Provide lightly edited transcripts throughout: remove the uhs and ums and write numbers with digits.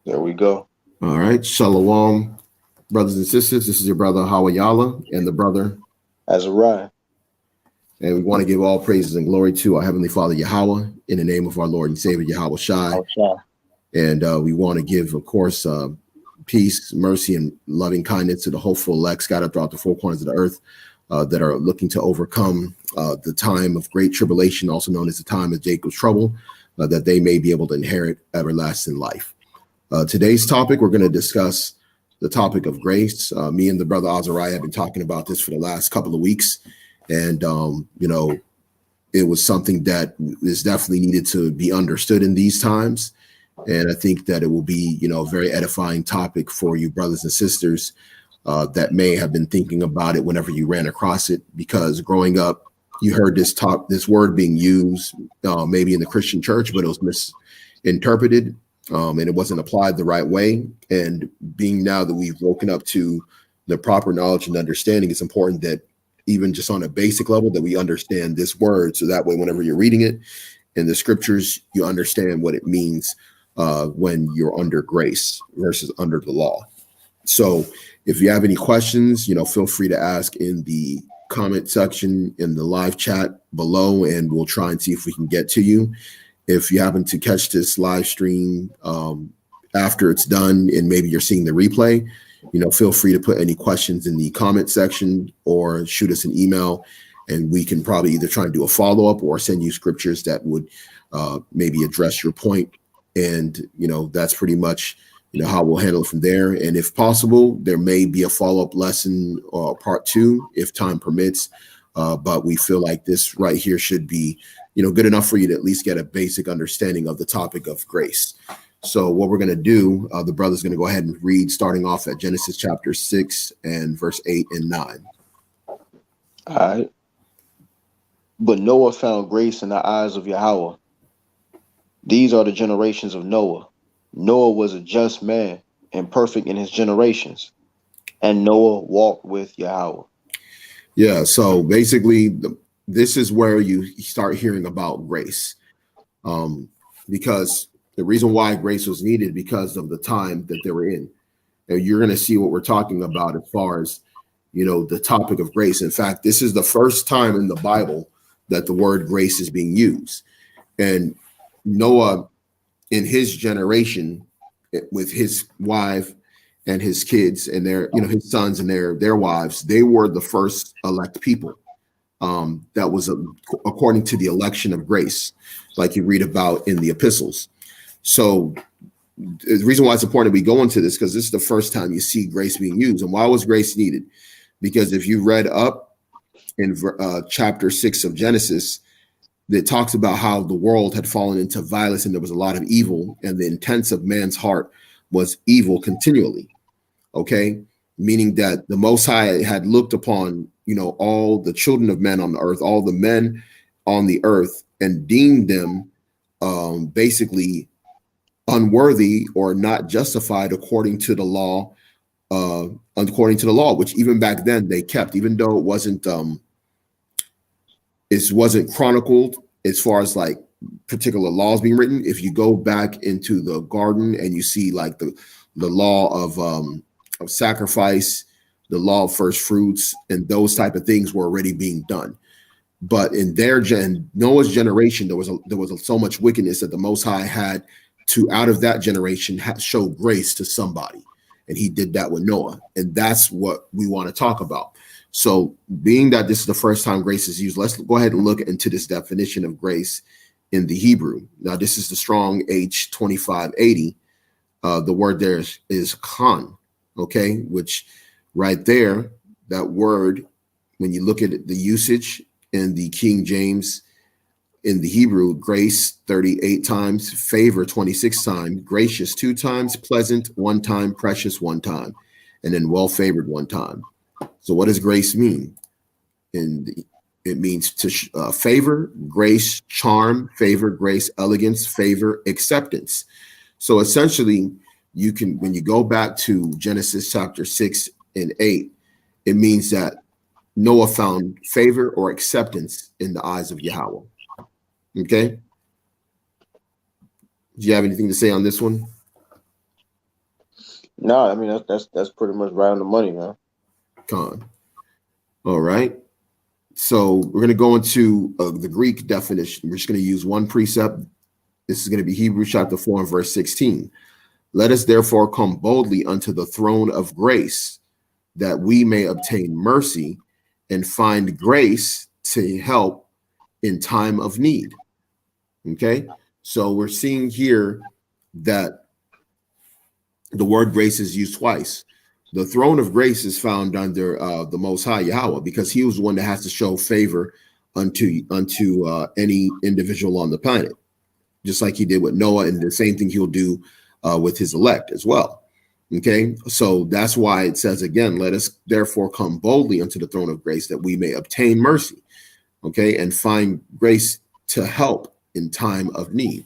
There we go. All right. Shalom, brothers and sisters. This is your brother Hawayala and the brother. Azariah. And we want to give all praises and glory to our Heavenly Father Yahweh in the name of our Lord and Savior Yahweh Shai. And we want to give, of course, peace, mercy, and loving kindness to the hopeful elect scattered throughout the four corners of the earth that are looking to overcome the time of great tribulation, also known as the time of Jacob's trouble, that they may be able to inherit everlasting life. Today's topic, we're going to discuss the topic of grace. Me and the brother Azariah have been talking about this for the last couple of weeks. And, it was something that is definitely needed to be understood in these times. And I think that it will be, a very edifying topic for you brothers and sisters that may have been thinking about it whenever you ran across it, because growing up, you heard this word being used maybe in the Christian church, but it was misinterpreted and it wasn't applied the right way. And being now that we've woken up to the proper knowledge and understanding, it's important that even just on a basic level that we understand this word. So that way, whenever you're reading it in the scriptures, you understand what it means when you're under grace versus under the law. So if you have any questions, feel free to ask in the comment section in the live chat below, and we'll try and see if we can get to you. If you happen to catch this live stream after it's done and maybe you're seeing the replay, feel free to put any questions in the comment section or shoot us an email, and we can probably either try and do a follow-up or send you scriptures that would maybe address your point. And, that's pretty much, how we'll handle it from there. And if possible, there may be a follow-up lesson or part 2 if time permits. But we feel like this right here should be, good enough for you to at least get a basic understanding of the topic of grace. So what we're going to do, the brother's going to go ahead and read, starting off at Genesis chapter 6 and verse 8 and 9. All right. But Noah found grace in the eyes of Yahweh. These are the generations of Noah. Noah was a just man and perfect in his generations, and Noah walked with Yahweh. Yeah, so basically, this is where you start hearing about grace, because the reason why grace was needed because of the time that they were in. And you're going to see what we're talking about as far as, the topic of grace. In fact, this is the first time in the Bible that the word grace is being used. And Noah, in his generation, with his wife and his kids and their, his sons and their wives, they were the first elect people. That was according to the election of grace, like you read about in the epistles. So the reason why it's important we go into this, because this is the first time you see grace being used. And why was grace needed? Because if you read up in chapter 6 of Genesis, that talks about how the world had fallen into violence and there was a lot of evil, and the intents of man's heart was evil continually. Okay, meaning that the Most High had looked upon, all the children of men on the earth, all the men on the earth, and deemed them basically unworthy or not justified according to the law, which even back then they kept, even though it wasn't chronicled as far as like particular laws being written. If you go back into the garden and you see like the law of sacrifice, the law of first fruits, and those type of things were already being done. But in Noah's generation, there was so much wickedness that the Most High had to, out of that generation, show grace to somebody. And he did that with Noah. And that's what we want to talk about. So being that this is the first time grace is used, let's go ahead and look into this definition of grace in the Hebrew. Now, this is the Strong H2580. The word there is khan, okay, which right there, that word, when you look at the usage in the King James, in the Hebrew, grace 38 times, favor 26 times, gracious 2 times, pleasant 1 time, precious 1 time, and then well-favored 1 time. So what does grace mean? It means to favor, grace, charm, favor, grace, elegance, favor, acceptance. So essentially, you can, when you go back to Genesis chapter 6 and 8, it means that Noah found favor or acceptance in the eyes of Yahweh. Okay. Do you have anything to say on this one? No, I mean that's pretty much right on the money, man. Con. All right. So we're going to go into the Greek definition. We're just going to use one precept. This is going to be Hebrews chapter 4 and verse 16. Let us therefore come boldly unto the throne of grace, that we may obtain mercy and find grace to help in time of need. Okay, so we're seeing here that the word grace is used twice. The throne of grace is found under the Most High Yahweh, because he was the one that has to show favor unto any individual on the planet, just like he did with Noah, and the same thing he'll do with his elect as well. Okay, so that's why it says again, let us therefore come boldly unto the throne of grace, that we may obtain mercy, okay, and find grace to help in time of need.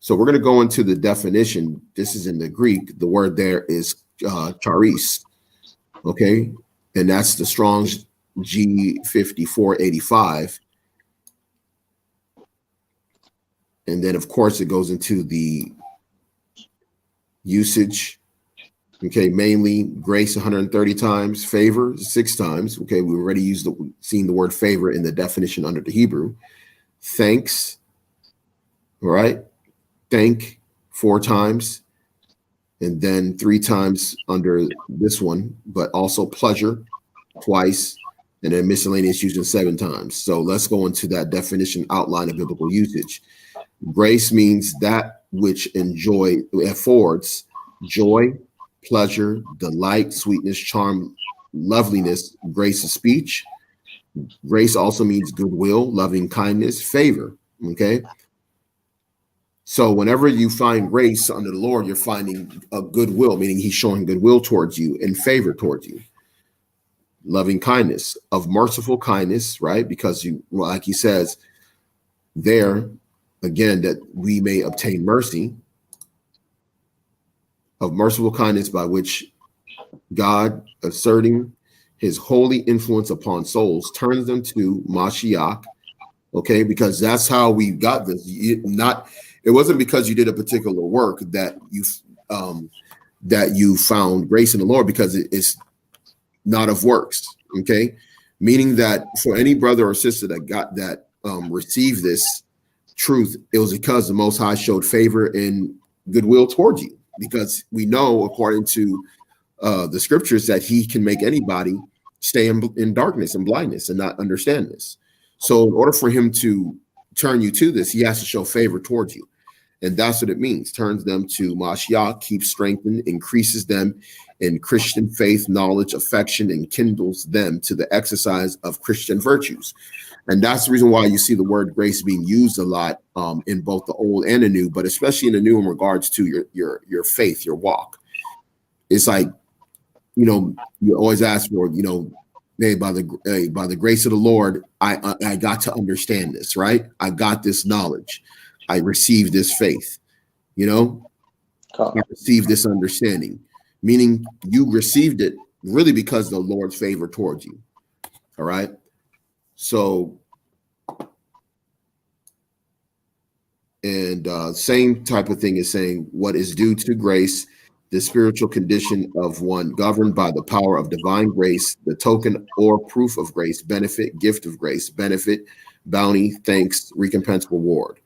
So we're going to go into the definition. This is in the Greek. The word there is charis, okay, and that's the Strong's G5485. And then, of course, it goes into the usage. Okay, mainly grace 130 times, favor 6 times. Okay, we already seen the word favor in the definition under the Hebrew. Thanks, all right, thank 4 times, and then 3 times under this one, but also pleasure twice, and then miscellaneous usage 7 times. So let's go into that definition outline of biblical usage. Grace means that which affords joy, pleasure, delight, sweetness, charm, loveliness, grace of speech. Grace also means goodwill, loving kindness, favor. Okay. So whenever you find grace under the Lord, you're finding a goodwill, meaning he's showing goodwill towards you and favor towards you. Loving kindness, of merciful kindness, right? Because like he says there, again, that we may obtain mercy, of merciful kindness, by which God, asserting his holy influence upon souls, turns them to Mashiach. Okay, because that's how we got this. It wasn't because you did a particular work that you found grace in the Lord, because it's not of works. Okay, meaning that for any brother or sister that received this truth, it was because the Most High showed favor and goodwill towards you. Because we know, according to the scriptures, that he can make anybody stay in darkness and blindness and not understand this. So in order for him to turn you to this, he has to show favor towards you. And that's what it means. Turns them to Mashiach, keeps strengthened, increases them in Christian faith, knowledge, affection, and kindles them to the exercise of Christian virtues. And that's the reason why you see the word grace being used a lot in both the old and the new, but especially in the new in regards to your faith, your walk. It's like, you always ask for, hey, by the grace of the Lord, I got to understand this, right? I got this knowledge. I received this faith, I received this understanding, meaning you received it really because of the Lord's favor towards you. All right. So, and same type of thing is saying what is due to grace, the spiritual condition of one governed by the power of divine grace, the token or proof of grace, benefit, gift of grace, benefit, bounty, thanks, recompense, reward.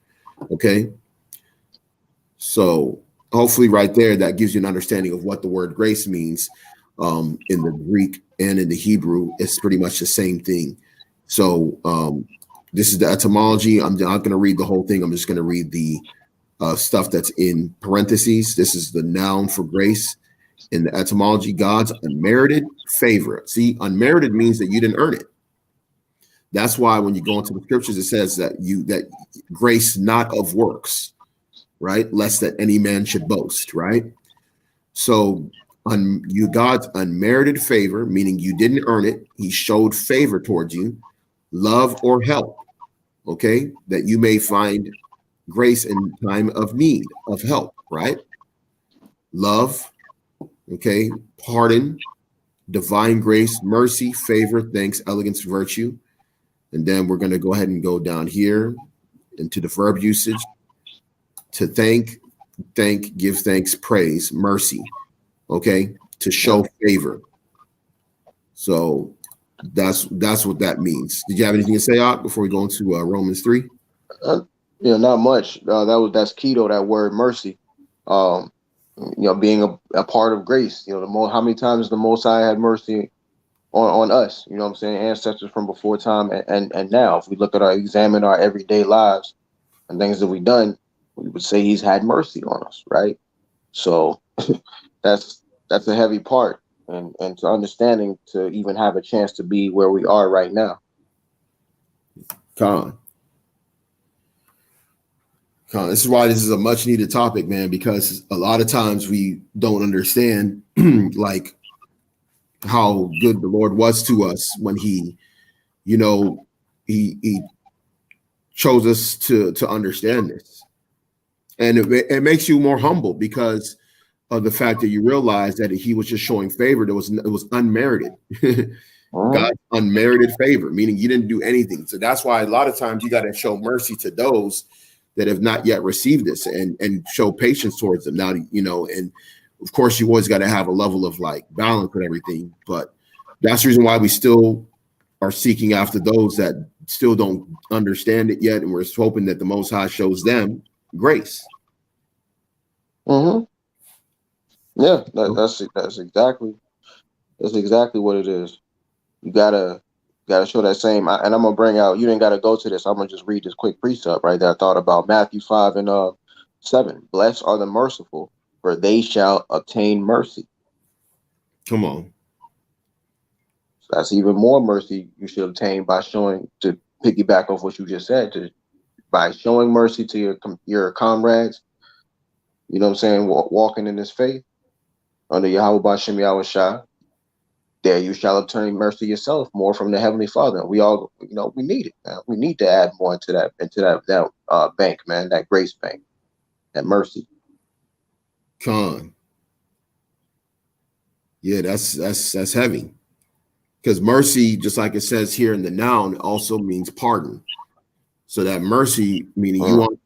Okay. So hopefully right there, that gives you an understanding of what the word grace means in the Greek and in the Hebrew. It's pretty much the same thing. So this is the etymology. I'm not going to read the whole thing. I'm just going to read the stuff that's in parentheses. This is the noun for grace in the etymology: God's unmerited favor. See, unmerited means that you didn't earn it. That's why when you go into the scriptures, it says that grace not of works, right? Lest that any man should boast, right? So God's unmerited favor, meaning you didn't earn it. He showed favor towards you, love or help, okay? That you may find grace in time of need, of help, right? Love, okay? Pardon, divine grace, mercy, favor, thanks, elegance, virtue. And then we're going to go ahead and go down here into the verb usage. To thank, give thanks, praise, mercy. okay, to show favor. So that's what that means. Did you have anything to say, Art, before we go into Romans 3? Not much. That's keto, that word mercy. Being a part of grace. How many times the Most High had mercy on us? You know what I'm saying? Ancestors from before time and now. If we examine our everyday lives and things that we've done, we would say He's had mercy on us, right? So that's a heavy part, and to understanding to even have a chance to be where we are right now. This is why this is a much needed topic, man, because a lot of times we don't understand like how good the Lord was to us when he chose us to understand this. And it makes you more humble because of the fact that you realize that he was just showing favor. It was unmerited. God's unmerited favor, meaning you didn't do anything. So that's why a lot of times you got to show mercy to those that have not yet received this and show patience towards them. Now, and of course you always got to have a level of like balance and everything, but that's the reason why we still are seeking after those that still don't understand it yet. And we're hoping that the Most High shows them grace. Yeah, that's exactly what it is. You gotta show that same. And I'm gonna bring out. You didn't gotta go to this. I'm gonna just read this quick precept right that I thought about. Matthew 5:7. Blessed are the merciful, for they shall obtain mercy. Come on. So that's even more mercy you should obtain by showing, to piggyback off what you just said, by showing mercy to your comrades. You know what I'm saying? Walking in this faith under Yahweh Bashem Yahawashi. There you shall obtain mercy yourself, more from the Heavenly Father. We all, we need it, man. We need to add more into that bank, man, that grace bank, that mercy. Yeah, that's heavy. Because mercy, just like it says here in the noun, also means pardon. So that mercy, meaning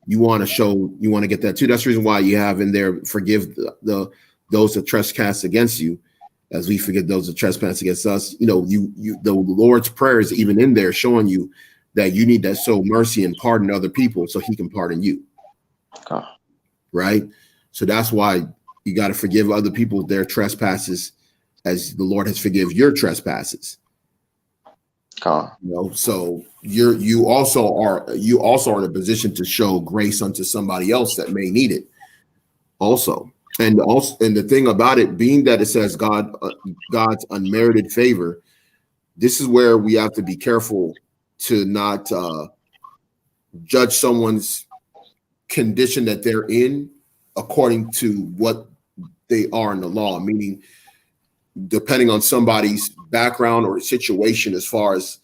you want to get that too. That's the reason why you have in there, forgive those that trespass against you, as we forgive those that trespass against us. The Lord's Prayer is even in there showing you that you need to show mercy and pardon other people so He can pardon you. Right? So that's why you got to forgive other people their trespasses as the Lord has forgiven your trespasses. So you also are in a position to show grace unto somebody else that may need it also. And the thing about it being that it says God's unmerited favor, this is where we have to be careful to not judge someone's condition that they're in according to what they are in the law, meaning depending on somebody's background or situation as far as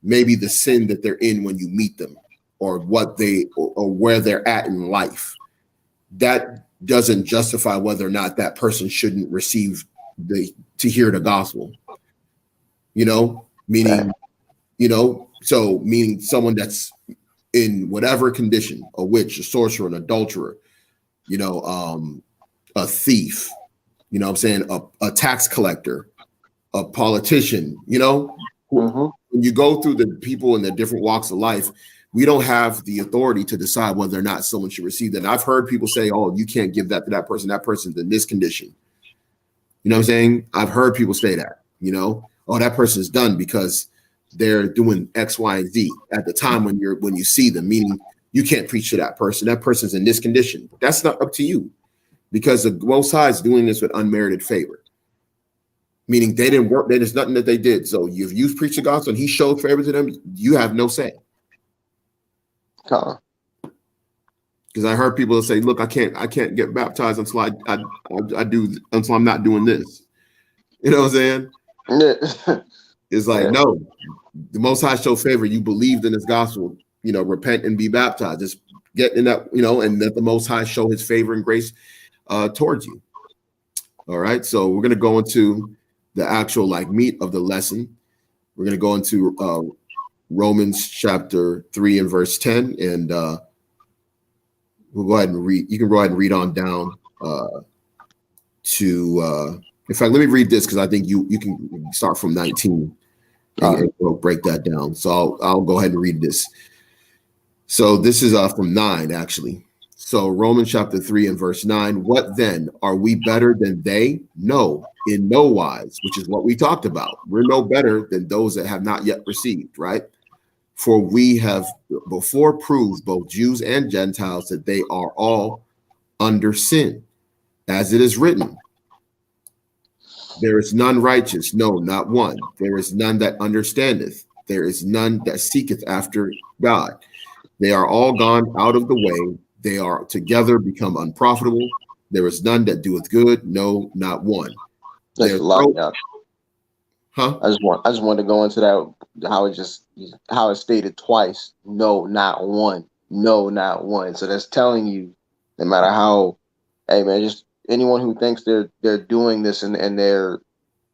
maybe the sin that they're in when you meet them or where they're at in life. That doesn't justify whether or not that person shouldn't receive to hear the gospel, meaning someone that's in whatever condition, a witch, a sorcerer, an adulterer, a thief, I'm saying, a tax collector, a politician, when you go through the people in the different walks of life, we don't have the authority to decide whether or not someone should receive that. And I've heard people say, oh, you can't give that to that person. That person's in this condition. You know what I'm saying? I've heard people say that, oh, that person's done because they're doing X, Y, and Z at the time when you see them, meaning you can't preach to that person. That person's in this condition. That's not up to you because the Most High is doing this with unmerited favor. Meaning they didn't work. There's nothing that they did. So if you preach the gospel and He showed favor to them, you have no say. Because I heard people say, "Look, I can't get baptized until until I'm not doing this." You know what I'm saying? Yeah. It's like, no, the Most High showed favor. You believed in His gospel. Repent and be baptized. Just get in that. And let the Most High show His favor and grace towards you. All right. So we're gonna go into the actual meat of the lesson. We're gonna go into Romans chapter 3 and verse 10, and we'll go ahead and read. You can go ahead and read on down to in fact, let me read this because I think you can start from 19 and we'll break that down. So I'll go ahead and read this. So this is from 9 actually. So Romans chapter 3 and verse 9. What then? Are we better than they? No, in no wise, which is what we talked about. We're no better than those that have not yet received, right? For we have before proved, both Jews and Gentiles, that they are all under sin. As it is written, there is none righteous, no, not one. There is none that understandeth. There is none that seeketh after God. They are all gone out of the way. They are together become unprofitable. There is none that doeth good, no, not one. That's a lot, yeah. Huh? I just wanted to go into that, how it's stated twice. No, not one. No, not one. So that's telling you, no matter how, hey man, just anyone who thinks they're doing this and they're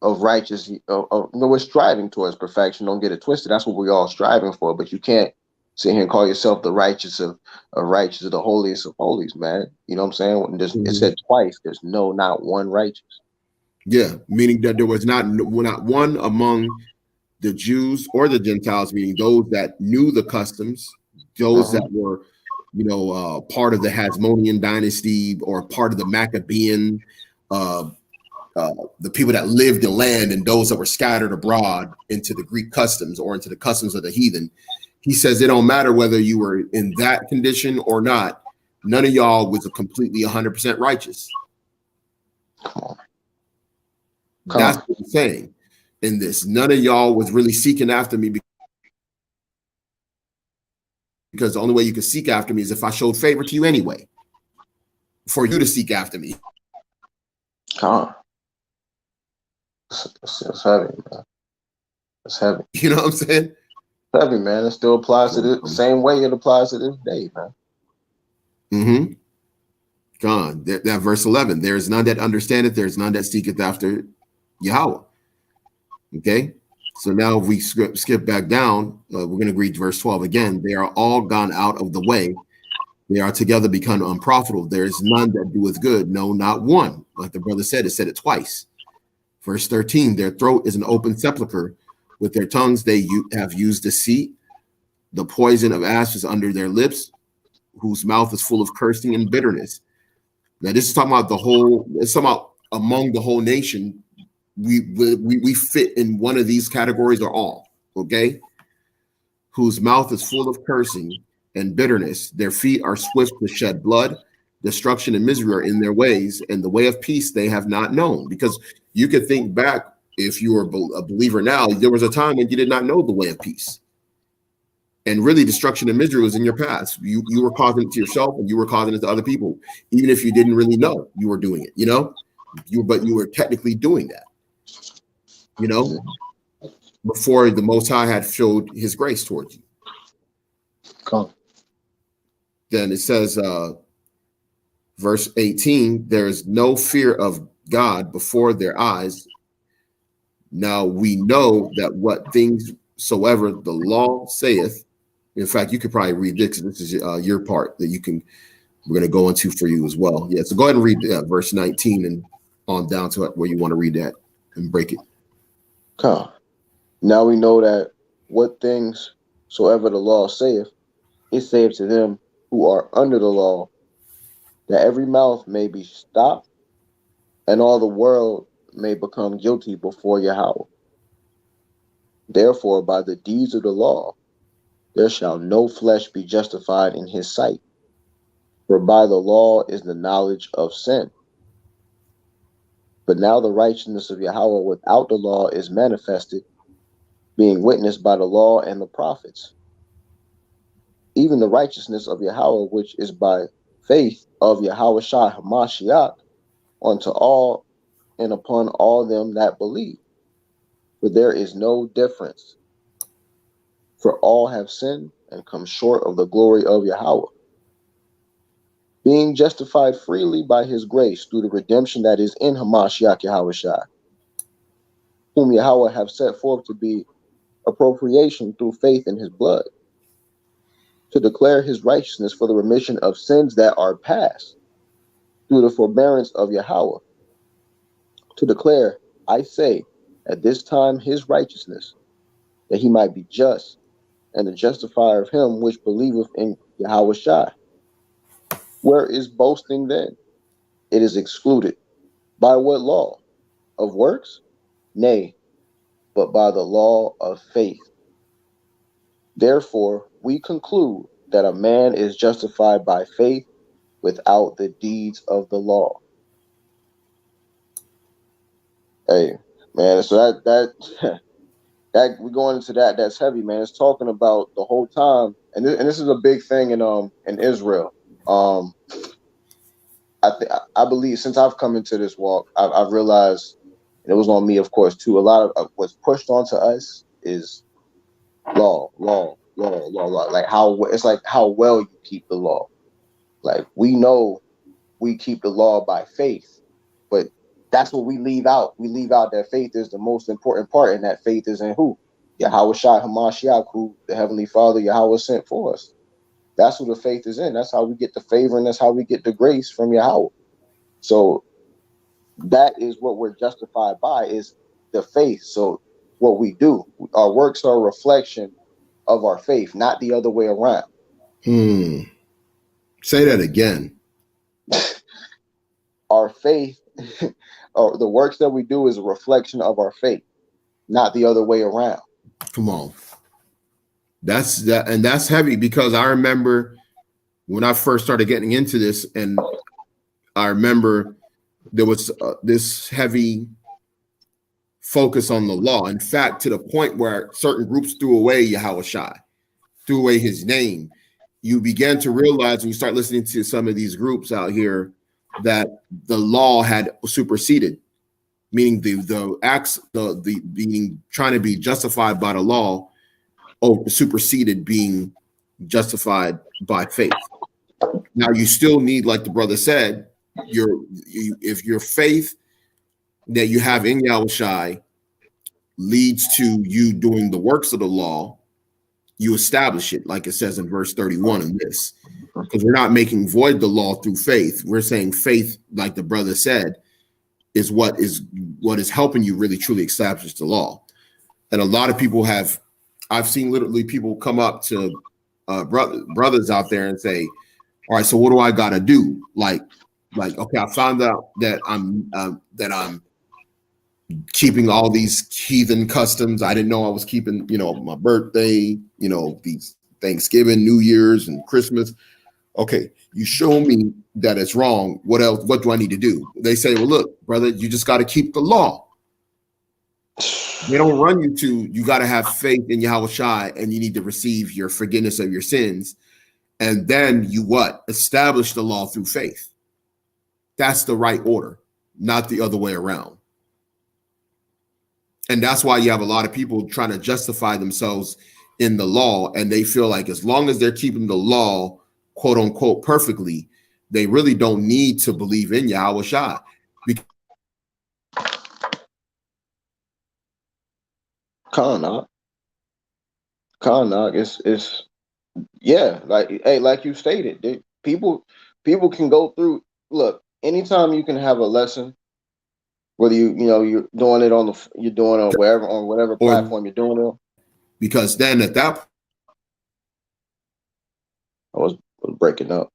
of righteous, we're striving towards perfection. Don't get it twisted. That's what we're all striving for. But you can't sit here and call yourself the righteous of the holiest of holies, man. You know what I'm saying? It said twice. There's no, not one righteous. Yeah, meaning that there was not one among the Jews or the Gentiles, meaning those that knew the customs, those that were, part of the Hasmonean dynasty or part of the Maccabean, the people that lived in land and those that were scattered abroad into the Greek customs or into the customs of the heathen. He says it don't matter whether you were in that condition or not. None of y'all was completely 100% righteous. Come on. That's what he's saying in this. None of y'all was really seeking after me because the only way you can seek after me is if I showed favor to you anyway, for you to seek after me. It's heavy, man. It's heavy. You know what I'm saying? It's heavy, man. It still applies to the same way it applies to this day, man. Mm-hmm. God, that verse 11. There is none that understandeth, there is none that seeketh after Yahweh. Okay, so now if we skip back down, we're going to read verse 12 again. They are all gone out of the way. They are together become unprofitable. There is none that doeth good, no, not one. Like the brother said, it said it twice. Verse 13, their throat is an open sepulcher. With their tongues they have used deceit. The poison of ashes under their lips, whose mouth is full of cursing and bitterness. Now this is talking about it's talking about among the whole nation. We fit in one of these categories or all, okay? Whose mouth is full of cursing and bitterness. Their feet are swift to shed blood. Destruction and misery are in their ways, and the way of peace they have not known. Because you could think back, if you were a believer now, there was a time when you did not know the way of peace. And really, destruction and misery was in your past. You were causing it to yourself, and you were causing it to other people, even if you didn't really know you were doing it. But you were technically doing that. Before the Most High had showed His grace towards you. Then it says, verse 18, there is no fear of God before their eyes. Now we know that what things soever the law saith. In fact, you could probably read this. This is your part that we're going to go into for you as well. Yeah, so go ahead and read verse 19 and on down to where you want to read that and break it. Now we know that what things soever the law saith, it saith to them who are under the law, that every mouth may be stopped, and all the world may become guilty before Yahweh. Therefore, by the deeds of the law, there shall no flesh be justified in his sight. For by the law is the knowledge of sin. But now the righteousness of Yahweh without the law is manifested, being witnessed by the law and the prophets. Even the righteousness of Yahweh, which is by faith of Yahawashi Hamashiach, unto all and upon all them that believe. For there is no difference. For all have sinned and come short of the glory of Yahweh, being justified freely by his grace through the redemption that is in Hamashiach Yahawashi, whom Yahweh have set forth to be appropriation through faith in his blood, to declare his righteousness for the remission of sins that are past, through the forbearance of Yahweh, to declare, I say, at this time his righteousness, that he might be just, and the justifier of him which believeth in Yahawashi. Where is boasting then? It is excluded. By what law? Of works? Nay, but by the law of faith. Therefore, we conclude that a man is justified by faith without the deeds of the law. Hey, man, so that that we're going into that. That's heavy, man. It's talking about the whole time, and this is a big thing in Israel. I believe since I've come into this walk, I've realized, and it was on me, of course, too. A lot of what's pushed onto us is law. Like how well you keep the law. Like we know we keep the law by faith, but that's what we leave out. We leave out that faith is the most important part, and that faith is in who? Yahawashi Hamashiach, who the Heavenly Father Yahweh sent for us. That's who the faith is in. That's how we get the favor, and that's how we get the grace from Yahweh. So that is what we're justified by, is the faith. So what we do, our works are a reflection of our faith, not the other way around. Say that again. Our faith, or the works that we do, is a reflection of our faith, not the other way around. Come on. That's heavy, because I remember when I first started getting into this, and I remember there was this heavy focus on the law. In fact, to the point where certain groups threw away Yahawashi, threw away his name. You began to realize, when you start listening to some of these groups out here, that the law had superseded, meaning the acts, the being trying to be justified by the law, superseded being justified by faith. Now you still need, like the brother said, if your faith that you have in Yahawashi leads to you doing the works of the law, you establish it, like it says in verse 31 in this. Because we're not making void the law through faith. We're saying faith, like the brother said, is what is helping you really truly establish the law. And a lot of people I've seen literally people come up to brothers out there and say, all right, so what do I got to do? Like, okay, I found out that I'm keeping all these heathen customs. I didn't know I was keeping, my birthday, these Thanksgiving, New Year's, and Christmas. Okay, you show me that it's wrong. What else? What do I need to do? They say, well, look, brother, you just got to keep the law. They don't run you to, you got to have faith in Yahawashi, and you need to receive your forgiveness of your sins. And then you what? Establish the law through faith. That's the right order, not the other way around. And that's why you have a lot of people trying to justify themselves in the law, and they feel like as long as they're keeping the law, quote unquote, perfectly, they really don't need to believe in Yahawashi. Karnak, it's yeah, like you stated, people can go through. Look, anytime you can have a lesson, whether you're doing it you're doing it on whatever platform you're doing it. Because then at that, I was breaking up.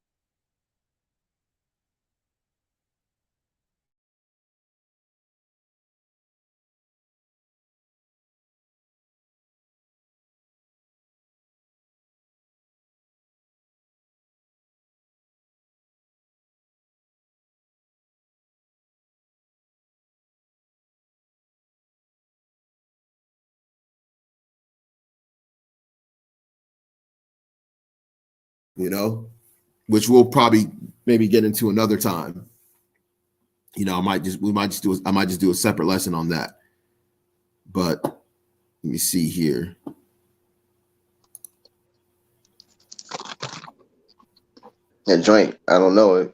which we'll probably maybe get into another time. I might just do a separate lesson on that. But let me see here. That joint, I don't know.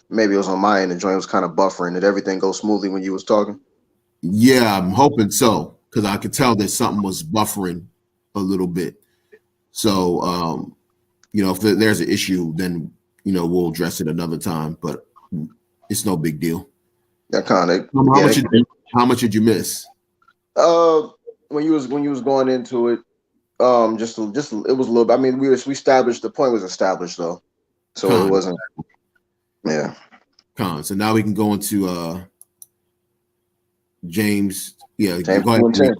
Maybe it was on my end. The joint was kind of buffering. Did everything go smoothly when you was talking? Yeah, I'm hoping so, because I could tell that something was buffering a little bit. So, if there's an issue, then we'll address it another time. But it's no big deal. That kind of how much did you miss? When you was going into it, just it was a little bit. I mean, we established, the point was established though, so it wasn't. Yeah. So now we can go into James. Yeah, James go ahead. You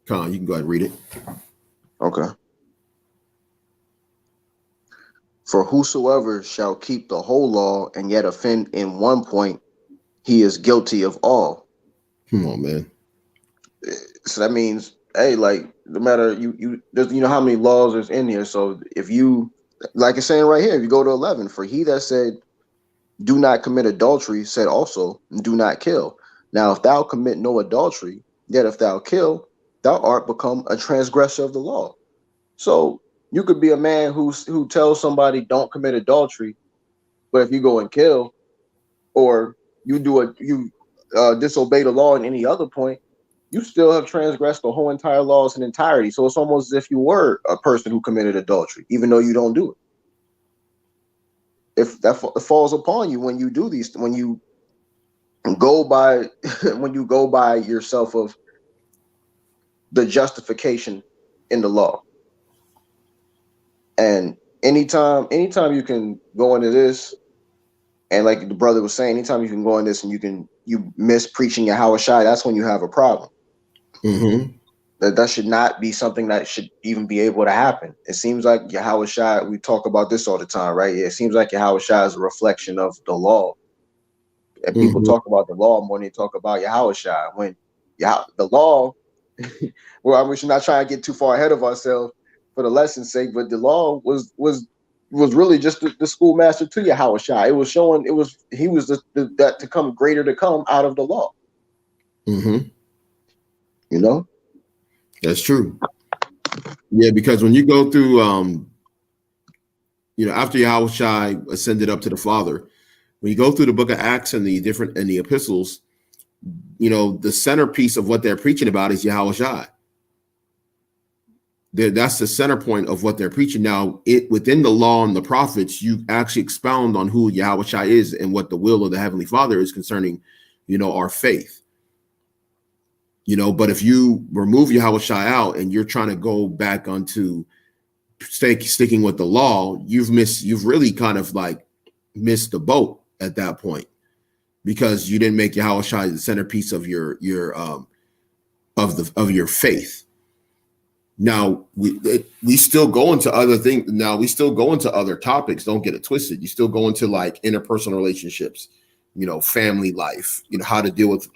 can go ahead and read it. Okay. For whosoever shall keep the whole law and yet offend in one point, he is guilty of all. Come on, man. So that means, hey, like, no matter there's, you know how many laws there's in here. So if you, like it's saying right here, if you go to 11, for he that said, do not commit adultery, said also, do not kill. Now, if thou commit no adultery, yet if thou kill, thou art become a transgressor of the law. So you could be a man who tells somebody don't commit adultery, but if you go and kill, or you disobey the law in any other point, you still have transgressed the whole entire laws in entirety. So it's almost as if you were a person who committed adultery, even though you don't do it. If that falls upon you when you do these, when you go by yourself of the justification in the law. And anytime you can go into this, and like the brother was saying, anytime you can go in this and you miss preaching Yahawashi, that's when you have a problem. Mm-hmm. That should not be something that should even be able to happen. It seems like Yahawashi, we talk about this all the time, right? It seems like Yahawashi is a reflection of the law. And people talk about the law more than they talk about Yahawashi. When the law, well, we should not try to get too far ahead of ourselves for the lesson's sake, but the law was really just the schoolmaster to Yahawashi. It was showing he was that to come greater to come out of the law. Mm-hmm. You know? That's true. Yeah, because when you go through after Yahawashi ascended up to the Father, when you go through the book of Acts and the epistles, the centerpiece of what they're preaching about is Yahawashi. That's the center point of what they're preaching. Now, within the law and the prophets, you actually expound on who Yahawashi is and what the will of the Heavenly Father is concerning, our faith. But if you remove Yahawashi out and you're trying to go back onto sticking with the law, you've really kind of like missed the boat at that point, because you didn't make Yahawashi the centerpiece of your faith. Now we still go into other things. Now we still go into other topics. Don't get it twisted. You still go into like interpersonal relationships, family life, how to deal with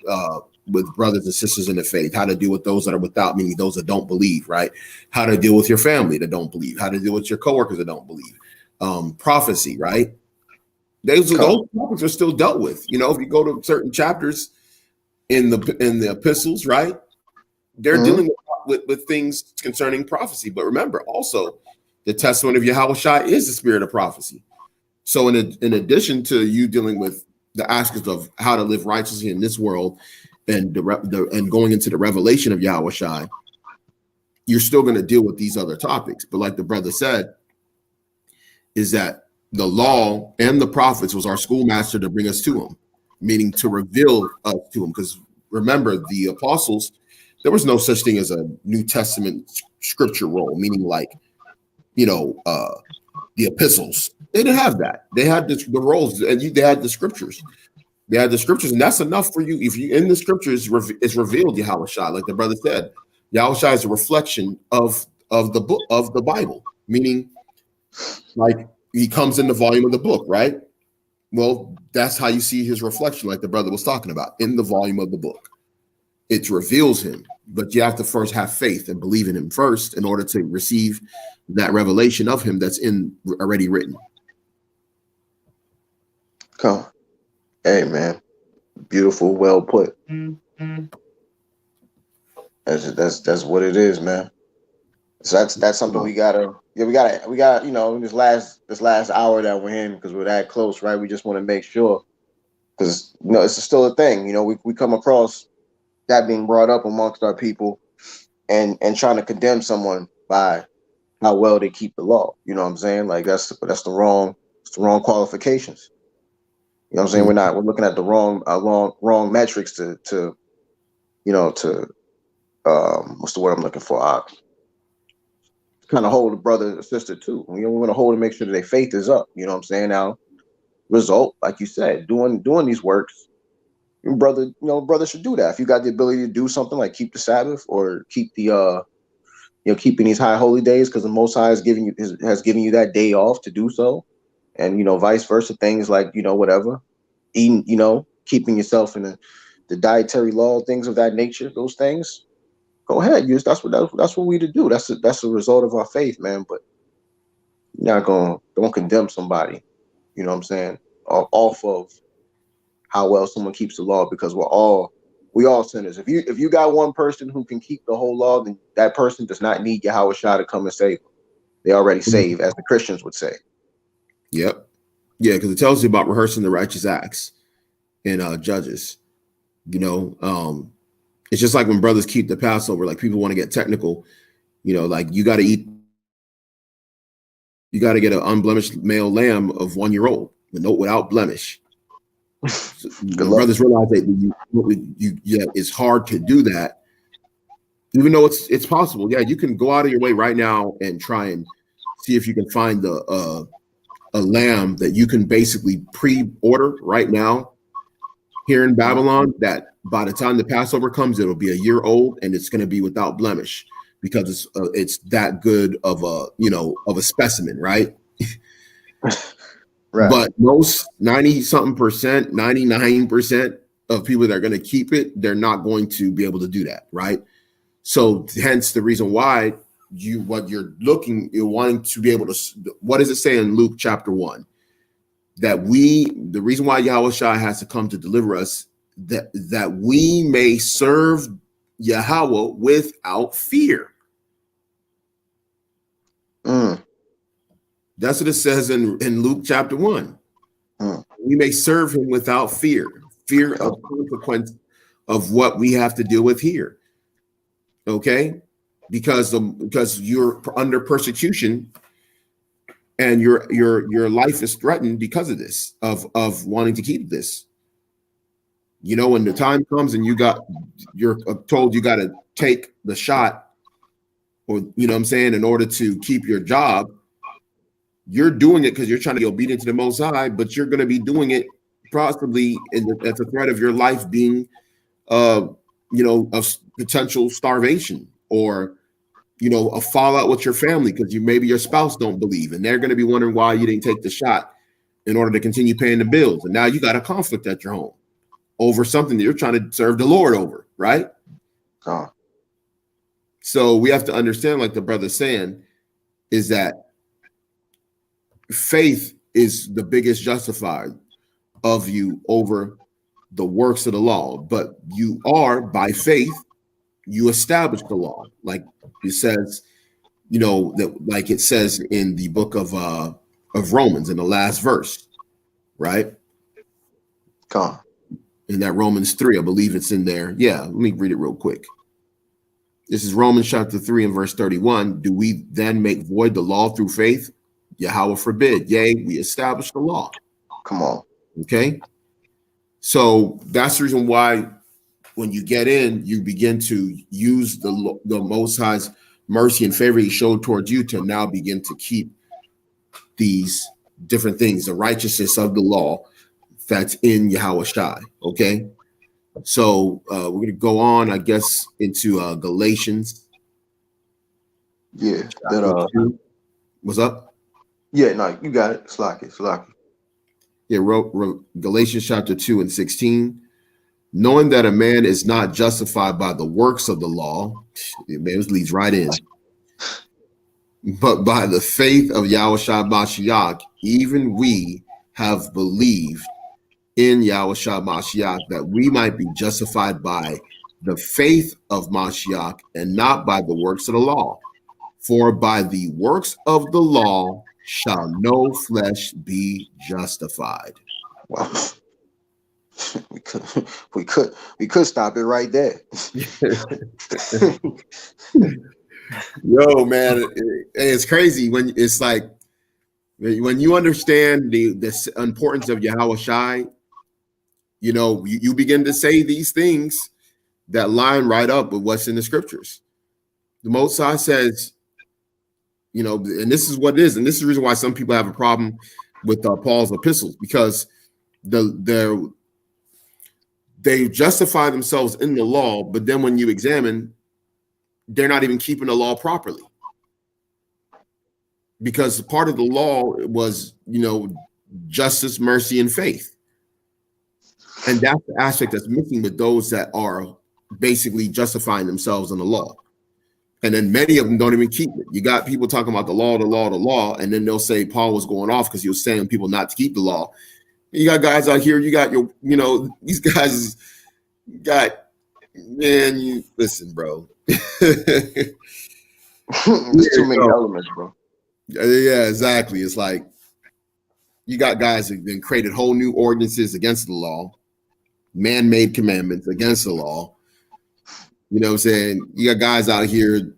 brothers and sisters in the faith, how to deal with those that are without, meaning those that don't believe, right? How to deal with your family that don't believe, how to deal with your coworkers that don't believe, prophecy, right? Those topics are still dealt with. If you go to certain chapters in the epistles, right? They're dealing with things concerning prophecy. But remember, also, the testimony of Yahawashi is the spirit of prophecy. So in addition to you dealing with the aspects of how to live righteously in this world and and going into the revelation of Yahawashi, you're still going to deal with these other topics. But like the brother said, is that the law and the prophets was our schoolmaster to bring us to him, meaning to reveal us to him. Because remember, the apostles, there was no such thing as a New Testament scripture roll, meaning like, the epistles. They didn't have that. They had the rolls, and they had the scriptures. They had the scriptures, and that's enough for you. If you in the scriptures, it's revealed Yahawashi, like the brother said. Yahawashi is a reflection of the book of the Bible, meaning like he comes in the volume of the book, right? Well, that's how you see his reflection, like the brother was talking about, in the volume of the book. It reveals him, but you have to first have faith and believe in him first in order to receive that revelation of him that's already written. Come. Hey, man. Beautiful, well put. That's what it is, man. So that's something we gotta this last hour that we're in, because we're that close, right? We just want to make sure, because it's still a thing. We come across that being brought up amongst our people, and trying to condemn someone by how well they keep the law. You know what I'm saying? Like that's the wrong qualifications. You know what I'm saying? We're looking at the wrong metrics to what's the word I'm looking for? Kind of hold a brother or sister too. We want to hold and make sure that their faith is up. You know what I'm saying? Now, result, like you said, doing these works, brother should do that. If you got the ability to do something like keep the Sabbath or keep the keeping these high holy days, because the Most High has given you that day off to do so, and vice versa, things like whatever, eating, keeping yourself in the dietary law, things of that nature, those things. Go ahead, that's what we to do. That's a result of our faith, man. But you're not don't condemn somebody, you know what I'm saying, off of how well someone keeps the law, because we all sinners. If you got one person who can keep the whole law, then that person does not need Yahweh Shah to come and save them. They already saved, as the Christians would say. Yep. Yeah, because it tells you about rehearsing the righteous acts in Judges. It's just like when brothers keep the Passover, like people want to get technical, like you got to get an unblemished male lamb of 1 year old without blemish. Brothers realize that it's hard to do that, even though it's possible. Yeah, you can go out of your way right now and try and see if you can find a lamb that you can basically pre-order right now here in Babylon, that by the time the Passover comes, it'll be 1 year old and it's going to be without blemish, because it's that good of a specimen, right? Right. But most 90-something%, 99% of people that are going to keep it, they're not going to be able to do that, right? So hence the reason why you're wanting to be able to, what does it say in Luke chapter 1? That the reason why Yahweh Shai has to come to deliver us, that we may serve Yahweh without fear. That's what it says in Luke chapter 1. We may serve him without fear of consequence of what we have to deal with here. Okay? Because you're under persecution and your life is threatened because of this, of wanting to keep this. When the time comes and you're told you got to take the shot, or in order to keep your job, you're doing it because you're trying to be obedient to the Most High, but you're going to be doing it possibly at the threat of your life being, of potential starvation, or a fallout with your family because maybe your spouse don't believe, and they're going to be wondering why you didn't take the shot in order to continue paying the bills. And now you got a conflict at your home over something that you're trying to serve the Lord over, right? So we have to understand, like the brother's saying, is that faith is the biggest justifier of you over the works of the law. But you are, by faith, you establish the law. Like it says, that like it says in the book of Romans in the last verse, right? In that Romans 3, I believe it's in there. Yeah, let me read it real quick. This is Romans chapter 3 and verse 31. Do we then make void the law through faith? Yahweh forbid. Yea, we establish the law. Come on. Okay. So that's the reason why when you get in, you begin to use the Most High's mercy and favor he showed towards you to now begin to keep these different things, the righteousness of the law that's in Yahweh Shai. Okay. So we're going to go on, I guess, into Galatians. Yeah. What's up? Yeah, no, you got it. It's like it. Yeah, Galatians chapter 2 and 16. Knowing that a man is not justified by the works of the law, it leads right in, but by the faith of Yahushua Mashiach, even we have believed in Yahushua Mashiach, that we might be justified by the faith of Mashiach and not by the works of the law. For by the works of the law shall no flesh be justified. Wow. We could stop it right there. Yo, man, it's crazy when it's like when you understand the importance of Yahweh Shai you begin to say these things that line right up with what's in the scriptures. The Most High says, and this is what it is, and this is the reason why some people have a problem with Paul's epistles, because they justify themselves in the law, but then when you examine, they're not even keeping the law properly. Because part of the law was, justice, mercy, and faith. And that's the aspect that's missing with those that are basically justifying themselves in the law. And then many of them don't even keep it. You got people talking about the law, and then they'll say Paul was going off because he was saying people not to keep the law. You got guys out here, you got these guys got, man, listen, bro. There's too many elements, bro. Yeah, exactly. It's like you got guys that then created whole new ordinances against the law, man-made commandments against the law. You know what I'm saying? You got guys out here,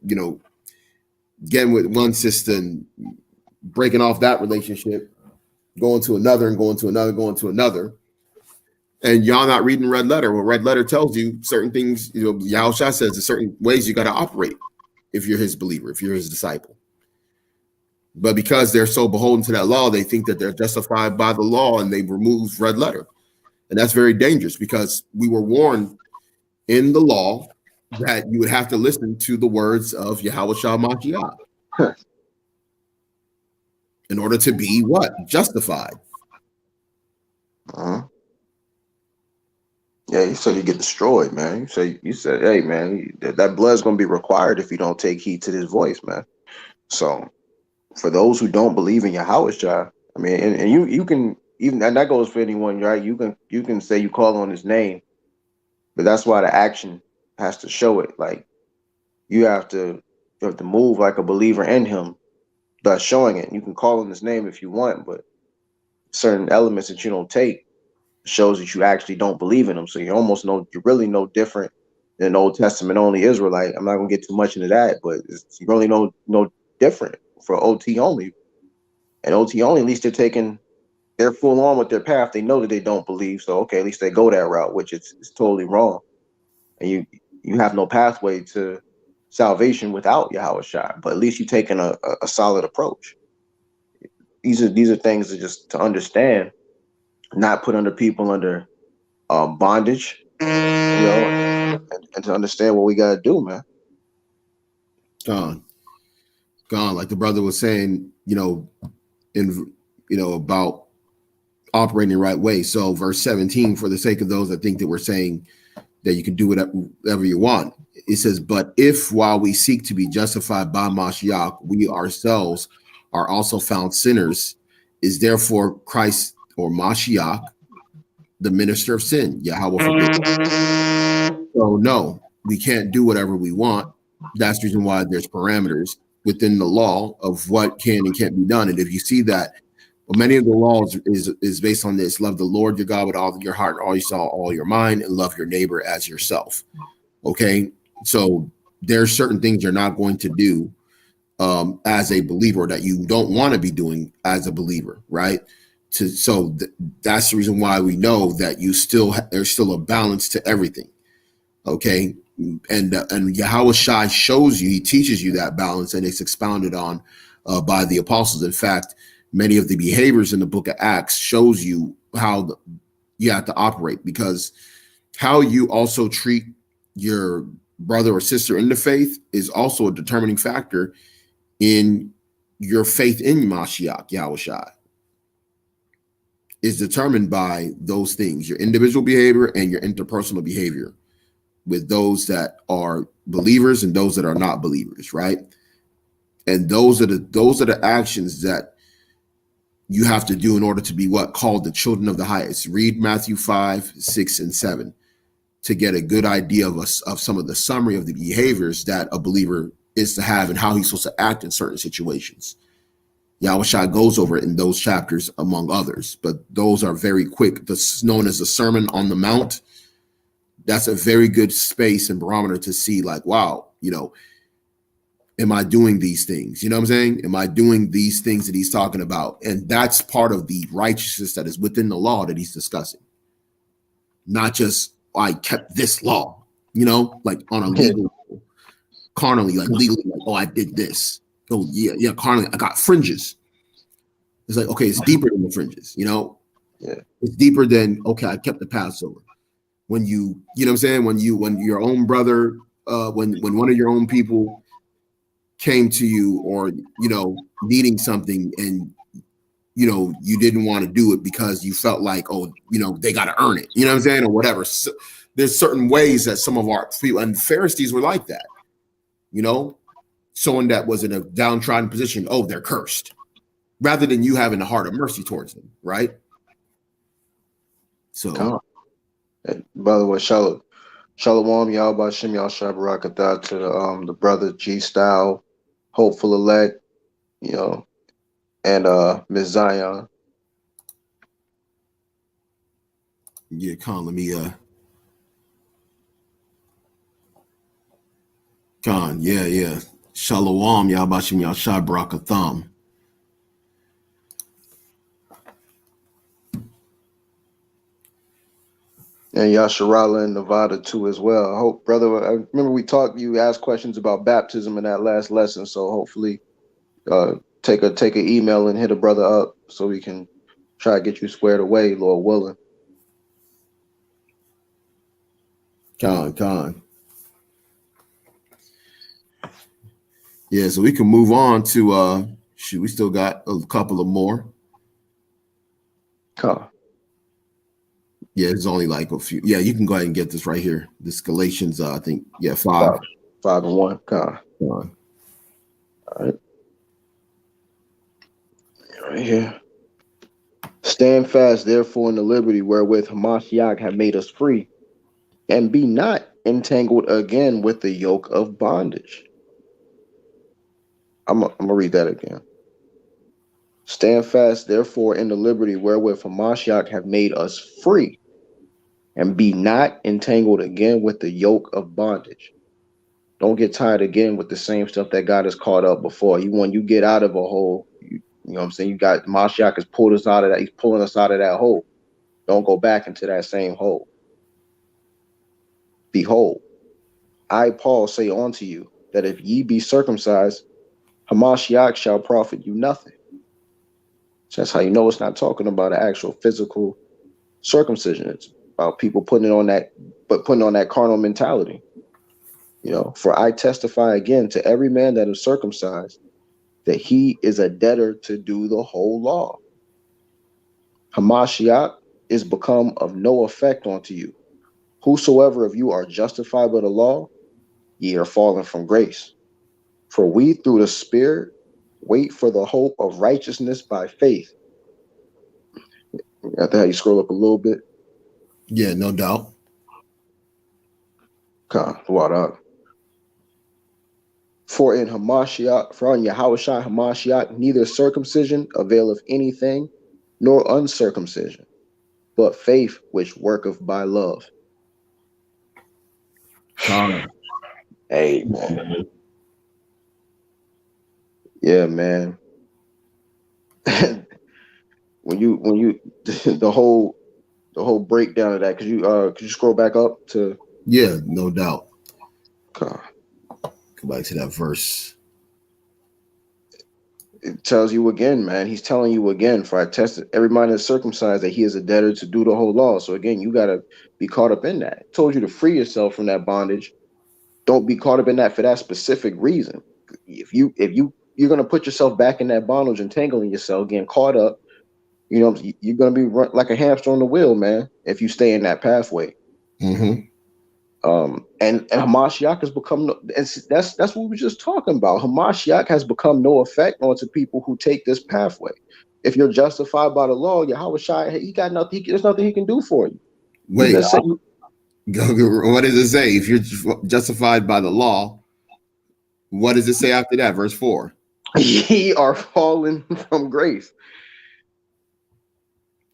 getting with one sister and breaking off that relationship, going to another and going to another, going to another. And y'all not reading red letter. Well, red letter tells you certain things, Yahweh says there's certain ways you got to operate if you're his believer, if you're his disciple. But because they're so beholden to that law, they think that they're justified by the law, and they remove red letter. And that's very dangerous, because we were warned in the law that you would have to listen to the words of Yahweh Shah Mashiach in order to be what? Justified. Uh-huh. Yeah, you said you get destroyed, man. You said, hey, man, that blood's going to be required if you don't take heed to this voice, man. So for those who don't believe in Yahweh Shah, I mean, and you can even, and that goes for anyone, right? You can say you call on his name, but that's why the action has to show it. Like you have to move like a believer in him, thus showing it. You can call on his name if you want, but certain elements that you don't take shows that you actually don't believe in him. So you're really no different than Old Testament only Israelite. I'm not gonna get too much into that, but you're really no different for OT only. And OT only, at least they're full on with their path. They know that they don't believe, so okay, at least they go that route, which it's totally wrong. And you have no pathway to salvation without Yahweh Shai, but at least you're taking a solid approach. These are things that just to understand, not put people under bondage, and to understand what we gotta do, man. Gone. Like the brother was saying, about operating the right way. So verse 17, for the sake of those that think that we're saying that you can do whatever you want, it says, but if while we seek to be justified by Mashiach, we ourselves are also found sinners, is therefore Christ or Mashiach the minister of sin? Yahweh forbid. So no, we can't do whatever we want. That's the reason why there's parameters within the law of what can and can't be done. And if you see that, well, many of the laws is based on this: love the Lord your God with all your heart, all your soul, all your mind, and love your neighbor as yourself. Okay, so there's certain things you're not going to do as a believer, that you don't want to be doing as a believer, right? That's the reason why we know that there's still a balance to everything. Okay, and Yahweh Shai shows you, he teaches you that balance, and it's expounded on by the apostles. In fact, many of the behaviors in the book of Acts shows you how you have to operate, because how you also treat your brother or sister in the faith is also a determining factor in your faith in Mashiach. Yahweh Shai is determined by those things: your individual behavior and your interpersonal behavior with those that are believers and those that are not believers, right? And those are the actions that you have to do in order to be what called the children of the highest. Read Matthew 5, 6, and 7 to get a good idea of some of the summary of the behaviors that a believer is to have and how he's supposed to act in certain situations. Yahweh Shai goes over it in those chapters, among others, but those are very quick. That's known as the Sermon on the Mount. That's a very good space and barometer to see, like, wow, am I doing these things? You know what I'm saying? Am I doing these things that he's talking about? And that's part of the righteousness that is within the law that he's discussing. not just I kept this law, like on a legal, carnally, like legally, like, oh, I did this. Oh, yeah, carnally, I got fringes. It's like, okay, it's deeper than the fringes, Yeah. It's deeper than, okay, I kept the Passover. When you know what I'm saying? When your own brother, when one of your own people came to you, or, needing something, and, you didn't want to do it because you felt like, oh, they got to earn it, you know what I'm saying? Or whatever. So there's certain ways that some of our people, and Pharisees were like that, someone that was in a downtrodden position, oh, they're cursed, rather than you having a heart of mercy towards them, right? So, by the way, Shalom, Yahweh Shem Yahshua Barakatah to the brother G Style, hopeful elect, and Miss Zion. yeah, let me Khan, yeah. Shalom, Yahweh Shem Yahshua Barakatah. And Yasharala in Nevada too as well. I hope, brother. I remember we talked. You asked questions about baptism in that last lesson, so hopefully, take an email and hit a brother up so we can try to get you squared away, Lord willing. Khan. Yeah, so we can move on to we still got a couple of more. Yeah, it's only like a few. Yeah, you can go ahead and get this right here. This Galatians, I think, 5 and 1. All right. Right here. Stand fast, therefore, in the liberty wherewith Hamashiach hath made us free, and be not entangled again with the yoke of bondage. I'm gonna read that again. Stand fast, therefore, in the liberty wherewith Hamashiach hath made us free, and be not entangled again with the yoke of bondage. Don't get tired again with the same stuff that got us caught up before. When you get out of a hole, you know what I'm saying? You got Mashiach has pulled us out of that. He's pulling us out of that hole. Don't go back into that same hole. Behold, I, Paul, say unto you that if ye be circumcised, Hamashiach shall profit you nothing. So that's how you know it's not talking about an actual physical circumcision. It's about people putting on that carnal mentality. For I testify again to every man that is circumcised that he is a debtor to do the whole law. Hamashiach is become of no effect unto you. Whosoever of you are justified by the law, ye are fallen from grace. For we through the Spirit wait for the hope of righteousness by faith. After how you scroll up a little bit. Yeah, no doubt. For in Hamashiach, for on Yahawashi Hamashiach, neither circumcision availeth anything, nor uncircumcision, but faith which worketh by love. Hey, man. Yeah, man. when you the whole breakdown of that, could you scroll back up to? Yeah, no doubt. Go back to that verse. It tells you again, man. He's telling you again, for I tested every man is circumcised that he is a debtor to do the whole law. So again, you got to be caught up in that. It told you to free yourself from that bondage. Don't be caught up in that for that specific reason. If you're going to put yourself back in that bondage, entangling yourself, getting caught up, you're going to be like a hamster on the wheel, man, if you stay in that pathway. Mm-hmm. And Hamashiach has become, that's what we were just talking about. Hamashiach has become no effect onto people who take this pathway. If you're justified by the law, Yahawashi, he got nothing. There's nothing he can do for you. Wait, what does it say? If you're justified by the law, what does it say after that? Verse 4. Ye are fallen from grace.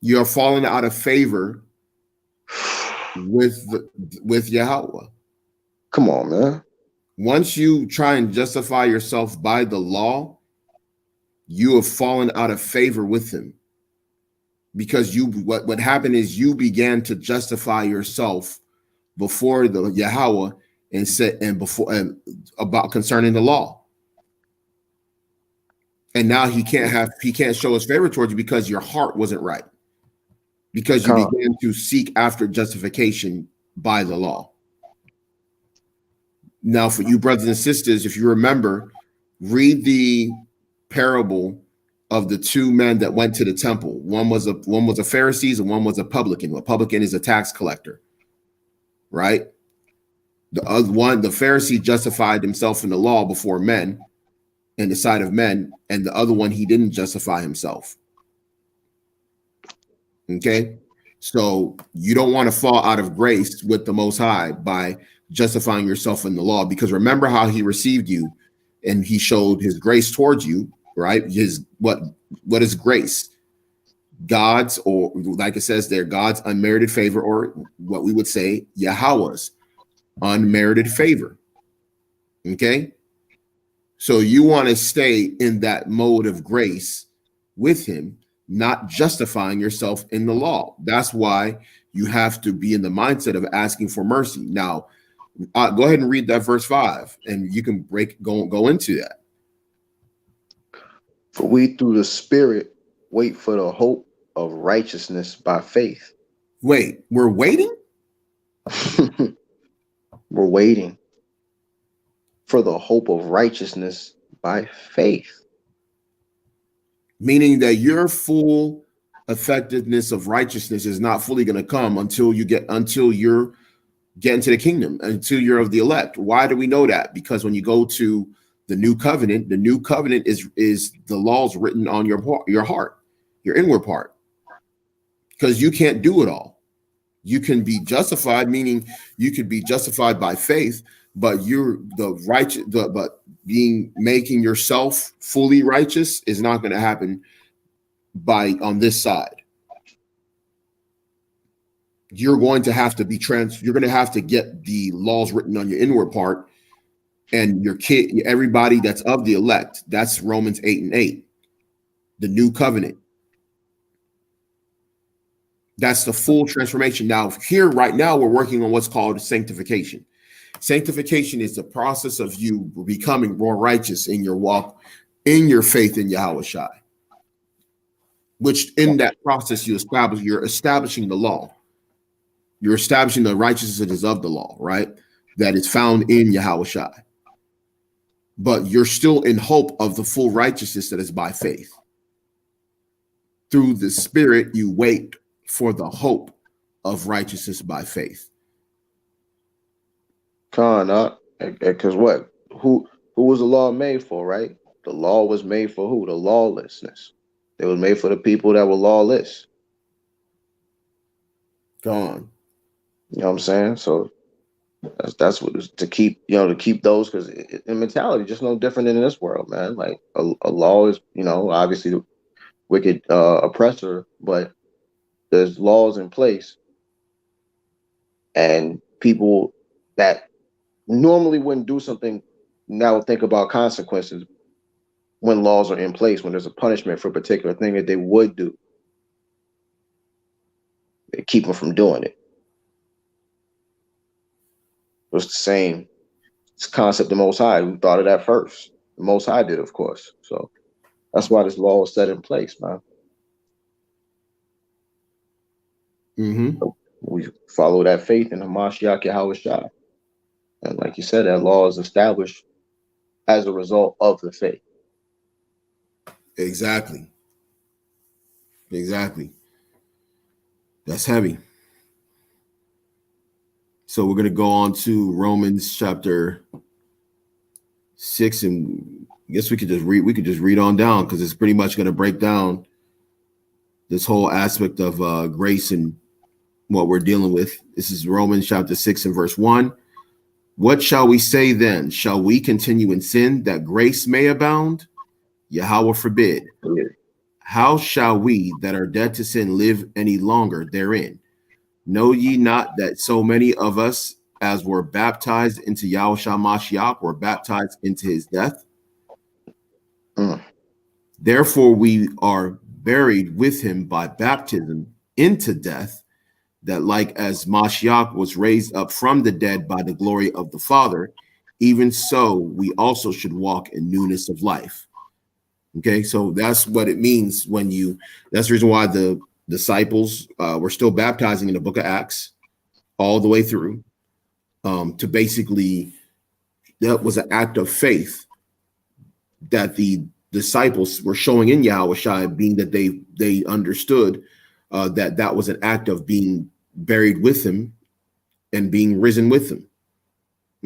You are falling out of favor with Yahweh. Come on, man. Once you try and justify yourself by the law, you have fallen out of favor with him. because what happened is you began to justify yourself before the Yahweh and said about concerning the law. And now he can't show his favor towards you because your heart wasn't right. Because you began to seek after justification by the law. Now, for you brothers and sisters, if you remember, read the parable of the two men that went to the temple. One was a Pharisee and one was a publican. A publican is a tax collector, right? The Pharisee justified himself in the law before men, in the sight of men, and the other one, he didn't justify himself. Okay, so you don't want to fall out of grace with the Most High by justifying yourself in the law, because remember how he received you and he showed his grace towards you, right? What is grace? God's, or like it says there, God's unmerited favor, or what we would say Yahweh's unmerited favor. Okay, so you want to stay in that mode of grace with him, not justifying yourself in the law. That's why you have to be in the mindset of asking for mercy. Now, go ahead and read that verse 5, and you can go into that. For we through the Spirit wait for the hope of righteousness by faith. Wait, we're waiting? We're waiting for the hope of righteousness by faith. Meaning that your full effectiveness of righteousness is not fully going to come until you're getting to the kingdom, until you're of the elect. Why do we know that? Because when you go to the new covenant is the laws written on your heart, your inward part, because you can't do it all. You can be justified, meaning you could be justified by faith, but making yourself fully righteous is not going to happen on this side. You're going to have to you're going to have to get the laws written on your inward part, and everybody that's of the elect. That's Romans 8:8, the new covenant. That's the full transformation. Now, right now, we're working on what's called sanctification. Sanctification is the process of you becoming more righteous in your walk, in your faith in Yahawashi, which in that process you're establishing the law. You're establishing the righteousness of the law, right? That is found in Yahawashi. But you're still in hope of the full righteousness that is by faith. Through the Spirit, you wait for the hope of righteousness by faith. Because what? Who was the law made for, right? The law was made for who? The lawlessness. It was made for the people that were lawless. Gone. You know what I'm saying? So that's what it's to keep, to keep those, because in mentality, just no different than in this world, man. Like a law is, obviously the wicked oppressor, but there's laws in place, and people that normally wouldn't do something now think about consequences when laws are in place, when there's a punishment for a particular thing that they would do. They keep them from doing it. It's the same concept the Most High, who thought of that first. The Most High did, of course. So that's why this law was set in place, man. Mm-hmm. So we follow that faith in Hamashiach Yahawashi. And like you said, that law is established as a result of the faith. Exactly. That's heavy. So we're going to go on to Romans chapter 6, and I guess we could just read on down, because it's pretty much going to break down this whole aspect of grace and what we're dealing with. This is Romans chapter 6 and verse 1. What shall we say then? Shall we continue in sin that grace may abound? Yahweh forbid. How shall we that are dead to sin live any longer therein? Know ye not that so many of us as were baptized into Yahushua Mashiach were baptized into his death? Therefore we are buried with him by baptism into death, that like as Mashiach was raised up from the dead by the glory of the Father, even so we also should walk in newness of life. Okay, so that's what it means when that's the reason why the disciples were still baptizing in the book of Acts all the way through, to basically, that was an act of faith that the disciples were showing in Yahawashi, being that they understood that was an act of being buried with him and being risen with him.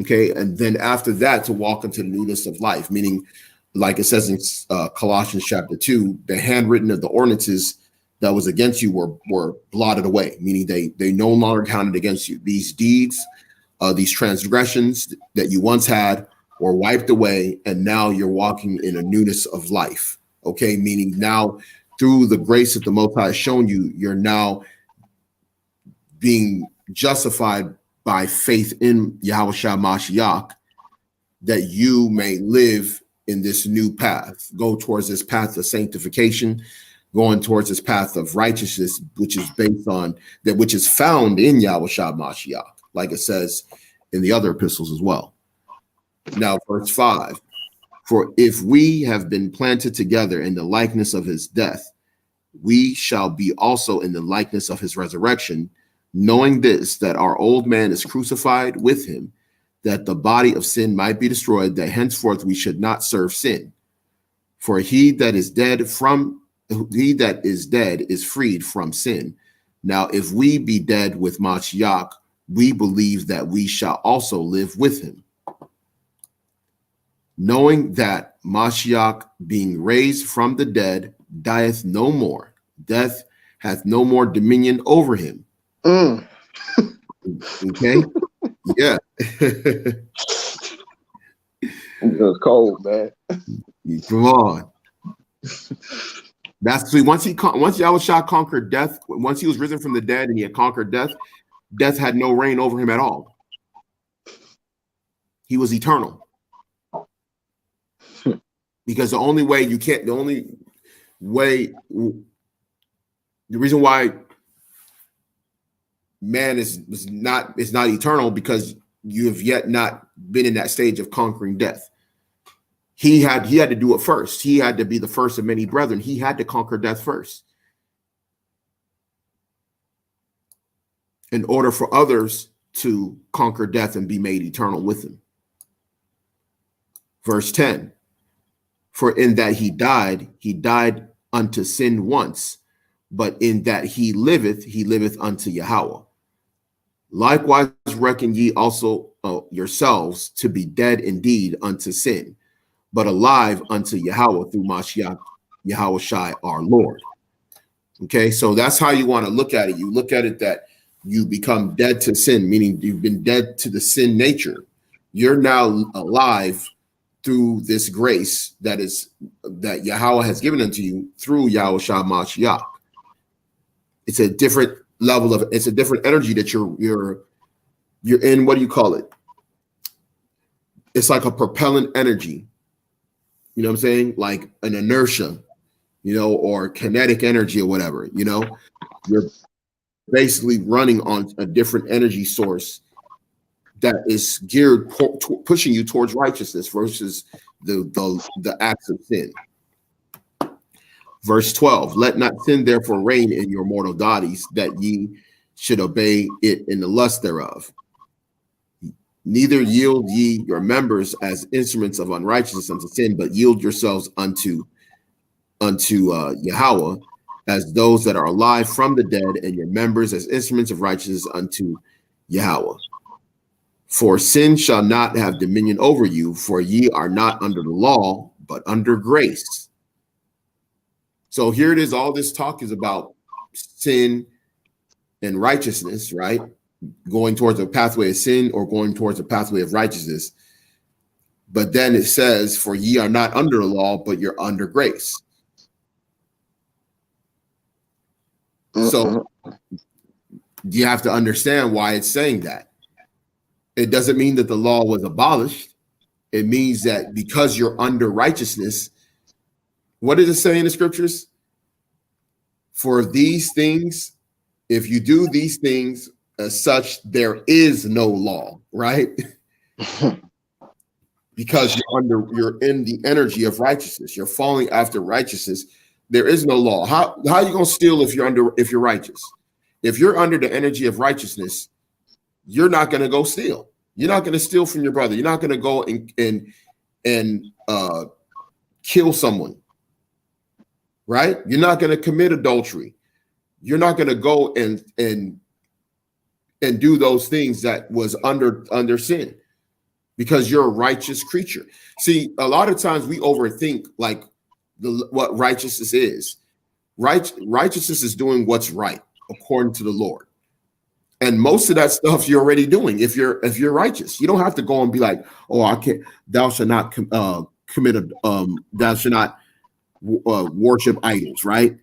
Okay, and then after that to walk into the newness of life, meaning, like it says in Colossians Chapter 2, the handwritten of the ordinances that was against you were blotted away, meaning they no longer counted against you. These deeds, these transgressions that you once had were wiped away, and now you're walking in a newness of life. Okay, meaning now through the grace that the Most High has shown you, you're now being justified by faith in Yahawashi Mashiach, that you may live in this new path, go towards this path of sanctification, going towards this path of righteousness, which is based on that, which is found in Yahawashi Mashiach, like it says in the other epistles as well. Now, verse 5, for if we have been planted together in the likeness of his death, we shall be also in the likeness of his resurrection, knowing this, that our old man is crucified with him, that the body of sin might be destroyed, that henceforth we should not serve sin. For he that is dead is freed from sin. Now, if we be dead with Mashiach, we believe that we shall also live with him, knowing that Mashiach, being raised from the dead, dieth no more. Death hath no more dominion over him. Okay? Yeah. It's cold, man. Come on. That's once Yahawashi conquered death, once he was risen from the dead and he had conquered death, death had no reign over him at all. He was eternal. Because the reason why man is not eternal, because you have yet not been in that stage of conquering death. He had to do it first. He had to be the first of many brethren. He had to conquer death first in order for others to conquer death and be made eternal with him. Verse 10, for in that he died unto sin once, but in that he liveth unto Yahweh. Likewise reckon ye also yourselves to be dead indeed unto sin, but alive unto Yahweh through Mashiach Yahawashi our Lord. Okay, so that's how you want to look at it. You look at it that you become dead to sin, meaning you've been dead to the sin nature. You're now alive through this grace that Yahweh has given unto you through Yahawashi Mashiach. It's a different level it's a different energy that you're in. What do you call it? It's like a propellant energy. You know what I'm saying? Like an inertia, or kinetic energy or whatever, you're basically running on a different energy source that is geared pushing you towards righteousness versus the acts of sin. Verse 12, let not sin therefore reign in your mortal bodies, that ye should obey it in the lust thereof. Neither yield ye your members as instruments of unrighteousness unto sin, but yield yourselves unto Yahweh as those that are alive from the dead, and your members as instruments of righteousness unto Yahweh. For sin shall not have dominion over you, for ye are not under the law, but under grace. So here it is. All this talk is about sin and righteousness, right? Going towards a pathway of sin or going towards a pathway of righteousness. But then it says, for ye are not under the law, but you're under grace. So you have to understand why it's saying that. It doesn't mean that the law was abolished. It means that because you're under righteousness, what does it say in the scriptures? For these things, if you do these things as such, there is no law, right? Because you're in the energy of righteousness. You're following after righteousness. There is no law. How are you gonna steal if you're righteous? If you're under the energy of righteousness, you're not gonna go steal. You're not gonna steal from your brother. You're not gonna go and kill someone, right? You're not gonna commit adultery. You're not gonna go and do those things that was under sin, because you're a righteous creature. See, a lot of times we overthink like what righteousness is. Righteousness is doing what's right according to the Lord. And most of that stuff you're already doing if you're righteous. You don't have to go and be like, oh, I can't, thou shalt not thou shalt not worship idols, right?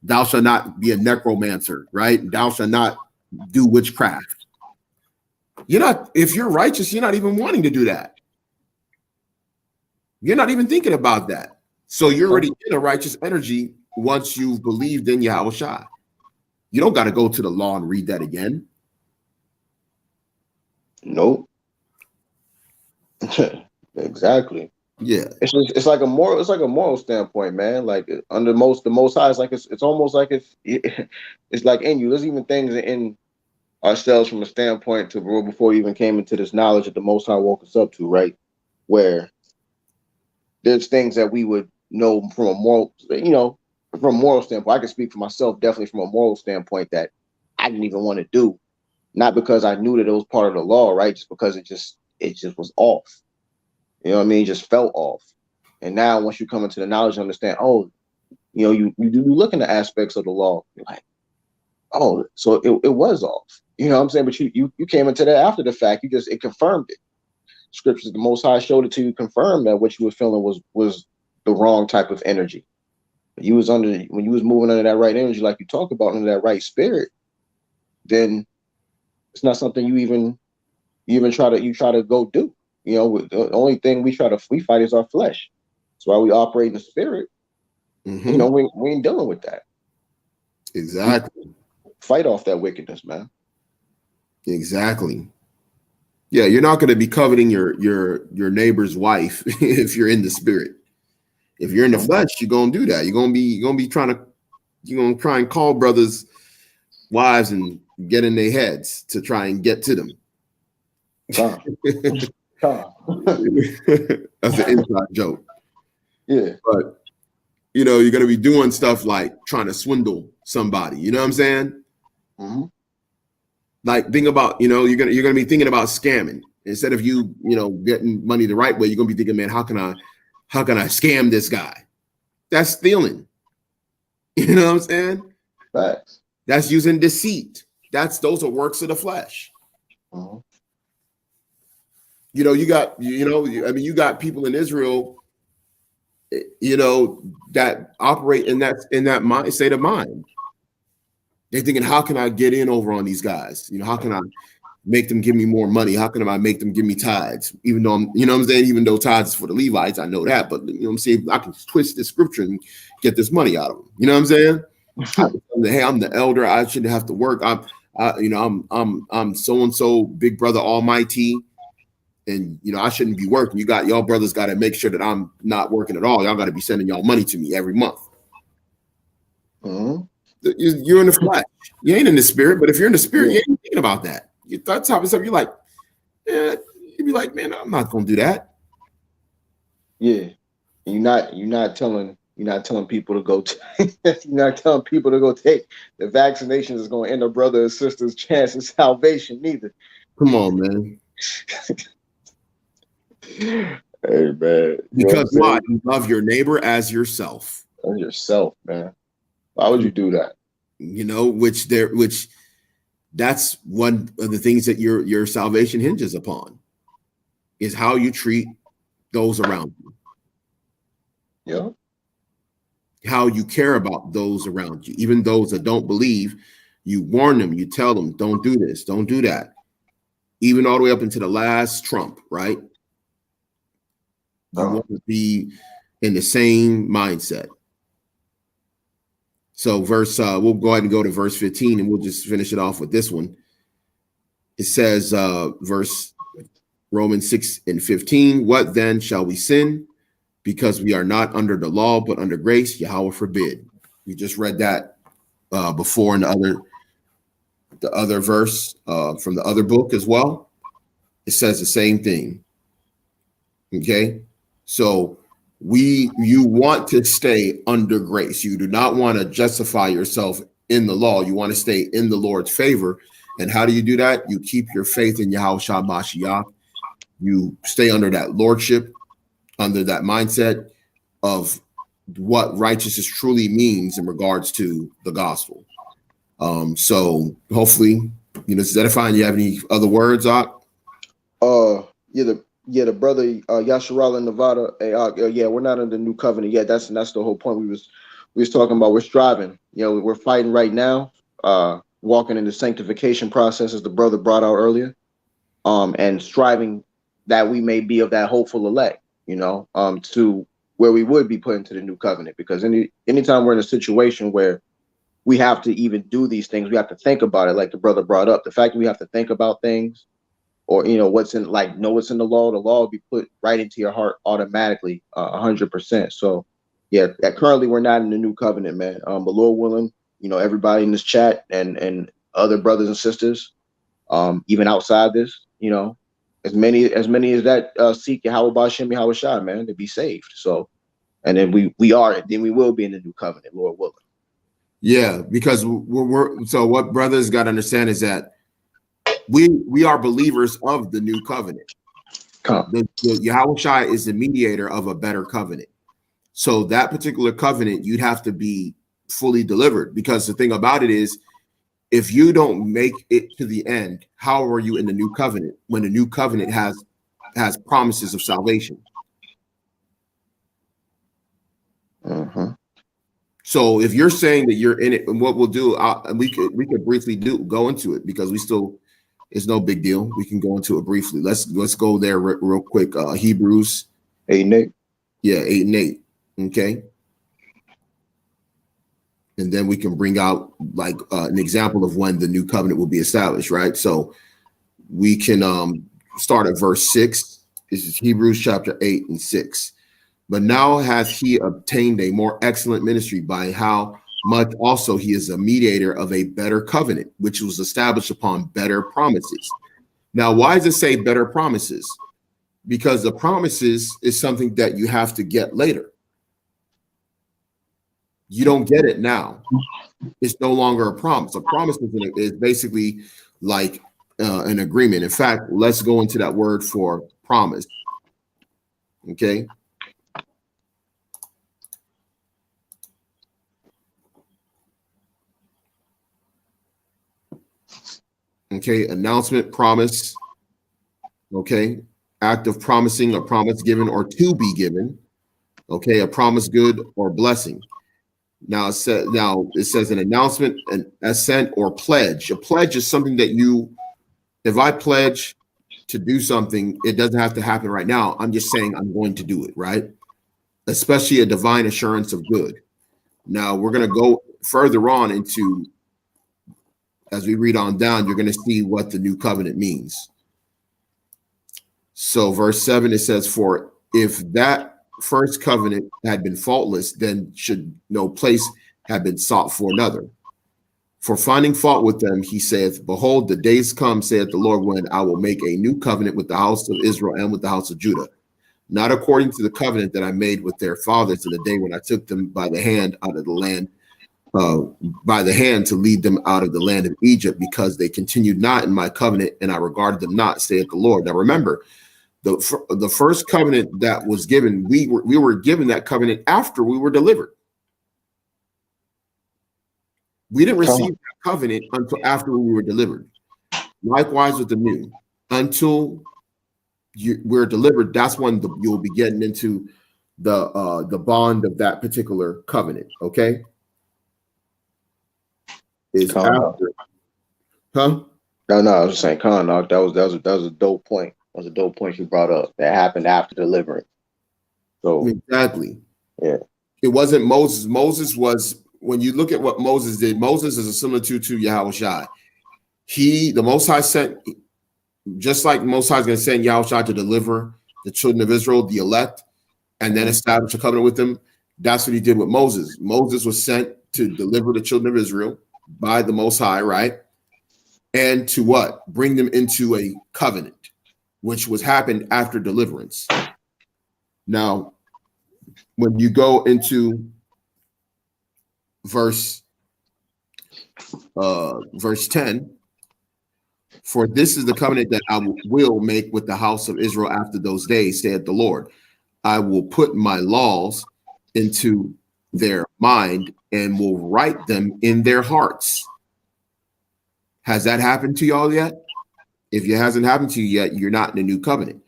Thou shalt not be a necromancer, right? Thou shalt not do witchcraft. If you're righteous, you're not even wanting to do that. You're not even thinking about that. So you're already in a righteous energy once you've believed in Yahawashi. You don't got to go to the law and read that again. Nope. Exactly. Yeah. It's like a moral standpoint, man. Like under the most high, it's like it's almost like it's like in you. There's even things in ourselves from a standpoint to before we even came into this knowledge that the Most High woke us up to, right? Where there's things that we would know from a moral, from a moral standpoint. I can speak for myself, definitely from a moral standpoint, that I didn't even want to do, not because I knew that it was part of the law, right? Just because it just was off. You know what I mean? It just felt off. And now once you come into the knowledge and understand, oh, you look into aspects of the law, you're like, oh, so it was off. You know what I'm saying? But you came into that after the fact. It confirmed it. Scriptures, the Most High showed it to you, confirmed that what you were feeling was the wrong type of energy. When you was moving under that right energy, like you talk about, under that right spirit, then it's not something you even try to go do. The only thing we fight is our flesh. That's why we operate in the spirit. Mm-hmm. We ain't dealing with that. Exactly. Fight off that wickedness, man. Exactly. Yeah, you're not going to be coveting your neighbor's wife if you're in the spirit. If you're in the flesh, you're going to do that. You're going to try and call brothers' wives and get in their heads to try and get to them. That's an inside joke. Yeah. But you're going to be doing stuff like trying to swindle somebody. You know what I'm saying? Mm-hmm. Like think about, you're gonna be thinking about scamming instead of getting money the right way. You're gonna be thinking, man, how can I scam this guy? That's stealing. You know what I'm saying? Facts. That's using deceit. Those are works of the flesh. Mm-hmm. You got people in Israel, that operate in that state of mind. They're thinking, how can I get in over on these guys? How can I make them give me more money? How can I make them give me tithes? Even though even though tithes is for the Levites, I know that, but I'm saying I can twist this scripture and get this money out of them. You know what I'm saying? Hey, I'm the elder. I shouldn't have to work. I'm so and so, big brother almighty, and I shouldn't be working. Y'all brothers got to make sure that I'm not working at all. Y'all got to be sending y'all money to me every month. Mm-hmm. You're in the flesh. You ain't in the spirit, but if you're in the spirit, you ain't thinking about that. That type of stuff, you're like, you'd be like, man, I'm not gonna do that. Yeah, you're not telling people to go. You're not telling people to go take the vaccinations is going to end a brother or sister's chance of salvation neither. Come on, man. Hey, man. Because why? You love your neighbor as yourself. As yourself, man. Why would you do that? Which that's one of the things that your salvation hinges upon, is how you treat those around you. Yeah. How you care about those around you, even those that don't believe. You warn them, you tell them, don't do this, don't do that. Even all the way up into the last Trump, right? You want to be in the same mindset. So we'll go ahead and go to verse 15, and we'll just finish it off with this one. It says, verse Romans 6:15, what then shall we sin? Because we are not under the law, but under grace, Yahweh forbid. We just read that before in the other verse from the other book as well. It says the same thing. Okay, so you want to stay under grace. You do not want to justify yourself in the law. You want to stay in the Lord's favor. And how do you do that? You keep your faith in Yahweh Mashiach. You stay under that lordship, under that mindset of what righteousness truly means in regards to the gospel. So hopefully, it's edifying. You have any other words, Ak? The brother Yasharal in Nevada. Yeah, we're not in the new covenant yet. That's the whole point we was talking about. We're striving. We're fighting right now, walking in the sanctification process, as the brother brought out earlier, and striving that we may be of that hopeful elect, to where we would be put into the new covenant. Because anytime we're in a situation where we have to even do these things, we have to think about it, like the brother brought up. The fact that we have to think about things, or know what's in the law. The law will be put right into your heart automatically, 100%. So, yeah, currently we're not in the new covenant, man. But Lord willing, everybody in this chat and other brothers and sisters, even outside this, as many as that seek Yahweh B'Shem Yahweh Shai, man, to be saved. So, and then we will be in the new covenant, Lord willing. Yeah, because so what brothers got to understand is that we are believers of the new covenant. The Yahweh Shai is the mediator of a better covenant. So that particular covenant, you'd have to be fully delivered, because the thing about it is, if you don't make it to the end, how are you in the new covenant when the new covenant has promises of salvation? Mm-hmm. So if you're saying that you're in it, and what we'll do, we could briefly go into it, because it's no big deal. We can go into it briefly. Let's go there real quick. Hebrews 8:8. Yeah, 8:8. Okay. And then we can bring out like an example of when the new covenant will be established, right? So we can start at verse 6. This is Hebrews chapter 8:6. But now hath he obtained a more excellent ministry, by how much also he is a mediator of a better covenant, which was established upon better promises. Now, why does it say better promises? Because the promises is something that you have to get later. You don't get it now. It's no longer a promise. A promise is basically like an agreement. In fact, let's go into that word for promise. Okay. Okay, announcement, promise. Okay, act of promising, a promise given or to be given. Okay, a promise, good or blessing. Now it says an announcement, an assent, or pledge. A pledge is something that if I pledge to do something, it doesn't have to happen right now. I'm just saying I'm going to do it, right? Especially a divine assurance of good. Now we're going to go further on into, as we read on down, you're going to see what the new covenant means. So verse 7, it says, for if that first covenant had been faultless, then should no place have been sought for another. For finding fault with them, he saith, behold, the days come, saith the Lord, when I will make a new covenant with the house of Israel and with the house of Judah, not according to the covenant that I made with their fathers in the day when I took them by the hand out of the land, to lead them out of the land of Egypt, because they continued not in my covenant, and I regarded them not, saith the Lord. Now remember, the first covenant that was given, we were given that covenant after we were delivered. We didn't receive that covenant until after we were delivered. Likewise with the new, until we're delivered, that's when you'll be getting into the bond of that particular covenant. Okay. Is after, huh? No, I was just saying, that was a dope point. That was a dope point you brought up. That happened after deliverance. So exactly, yeah, it wasn't Moses. Moses was when you look at what Moses did, Moses is a similitude to Yahawashi. The Most High sent, just like Most High is going to send Yahawashi to deliver the children of Israel, the elect, and then establish a covenant with them. That's what he did with Moses. Moses was sent to deliver the children of Israel by the Most High, right? And to what? Bring them into a covenant, which was happened after deliverance. Now, when you go into verse 10, for this is the covenant that I will make with the house of Israel after those days, saith the Lord. I will put my laws into their mind and will write them in their hearts. Has that happened to y'all yet? If it hasn't happened to you yet, you're not in the new covenant,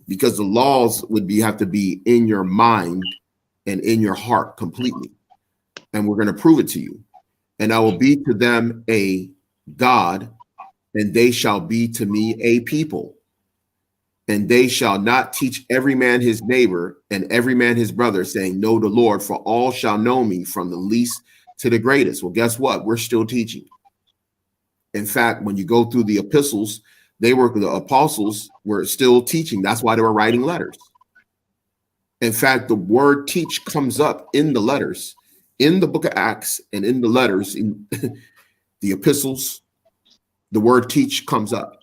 because the laws would have to be in your mind and in your heart completely. And we're going to prove it to you. And I will be to them a God, and they shall be to me a people. And they shall not teach every man his neighbor and every man his brother, saying, know the Lord, for all shall know me, from the least to the greatest. Well, guess what? We're still teaching. In fact, when you go through the epistles, the apostles were still teaching. That's why they were writing letters. In fact, the word teach comes up in the letters, in the book of Acts, and in the letters, in the epistles, the word teach comes up.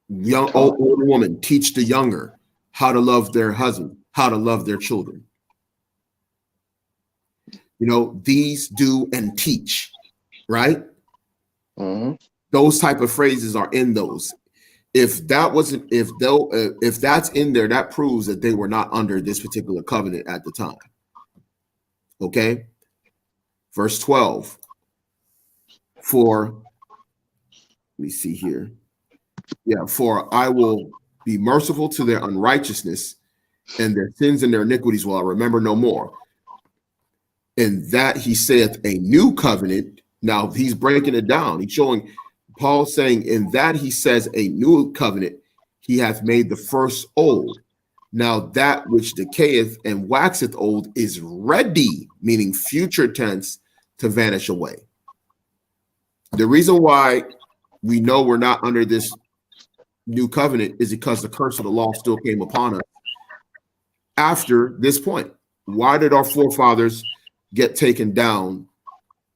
Young, older woman, teach the younger how to love their husband, how to love their children. These do and teach, right? Mm-hmm. Those type of phrases are in those. If that's in there, that proves that they were not under this particular covenant at the time. Okay. Verse 12. Let me see here. Yeah, for I will be merciful to their unrighteousness, and their sins and their iniquities will I remember no more. And that he saith a new covenant. Now he's breaking it down. He's showing, Paul saying, in that he says a new covenant, he hath made the first old. Now that which decayeth and waxeth old is ready, meaning future tense, to vanish away. The reason why we know we're not under this new covenant is because the curse of the law still came upon us after this point. Why did our forefathers get taken down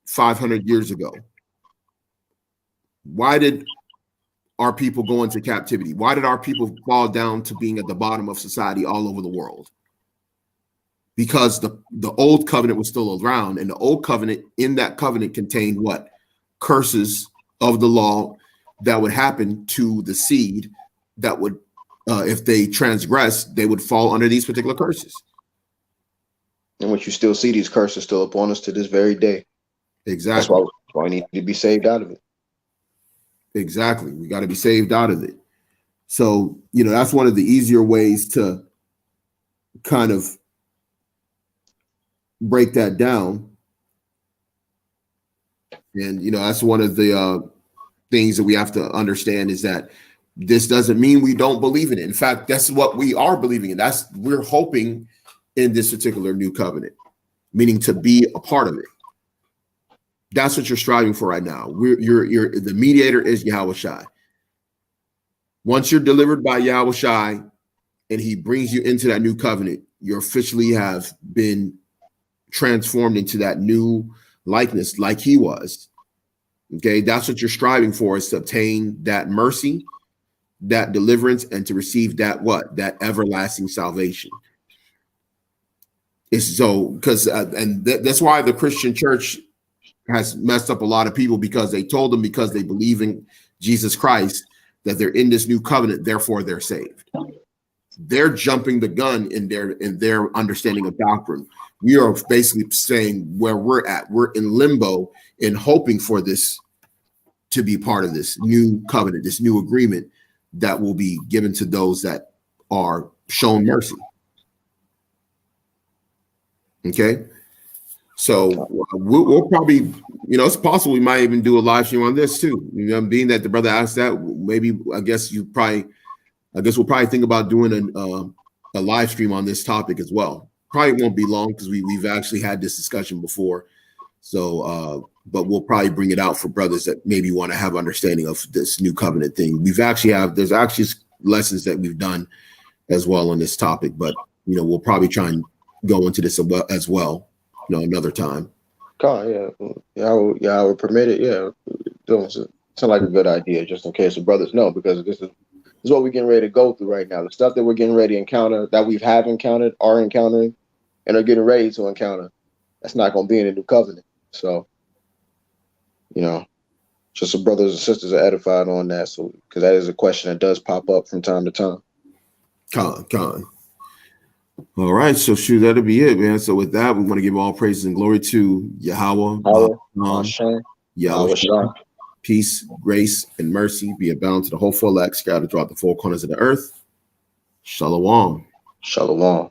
500 years ago? Why did our people go into captivity? Why did our people fall down to being at the bottom of society all over the world? Because the old covenant was still around, and the old covenant, in that covenant, contained what? Curses of the law that would happen to the seed that would, if they transgress, they would fall under these particular curses. And what you still see, these curses still upon us to this very day. Exactly. That's why we need to be saved out of it. Exactly. We got to be saved out of it. So, that's one of the easier ways to kind of break that down. And, that's one of the things that we have to understand, is that this doesn't mean we don't believe in it. In fact, that's what we are believing in. We're hoping in this particular new covenant, meaning to be a part of it. That's what you're striving for right now. You're the mediator is Yahawashi. Once you're delivered by Yahawashi and he brings you into that new covenant, you officially have been transformed into that new likeness like he was. Okay, that's what you're striving for, is to obtain that mercy, that deliverance, and to receive that everlasting salvation. It's so because that's why the Christian church has messed up a lot of people, because they told them, because they believe in Jesus Christ, that they're in this new covenant, therefore they're saved. They're jumping the gun in their understanding of doctrine. We are basically saying where we're at. We're in limbo in hoping for this to be part of this new covenant, this new agreement that will be given to those that are shown mercy. Okay. So we'll probably, it's possible we might even do a live stream on this too. Being that the brother asked that, maybe I guess we'll probably think about doing a live stream on this topic as well. probably won't be long because we've actually had this discussion before. So, but we'll probably bring it out for brothers that maybe want to have understanding of this new covenant thing. There's actually lessons that we've done as well on this topic, but we'll probably try and go into this as well, another time. Yeah, I would permit it. Yeah, don't sound like a good idea, just in case the brothers know, because this is what we're getting ready to go through right now. The stuff that we're getting ready to encounter, that we have encountered, are encountering, and are getting ready to encounter, that's not going to be in the new covenant. So, just so brothers and sisters are edified on that. So, because that is a question that does pop up from time to time. Con. All right, so shoot, that'll be it, man. So with that, we want to give all praises and glory to Yahweh, Yahweh. Peace, grace, and mercy be abound to the whole full elect scattered throughout the four corners of the earth. Shalom. Shalom.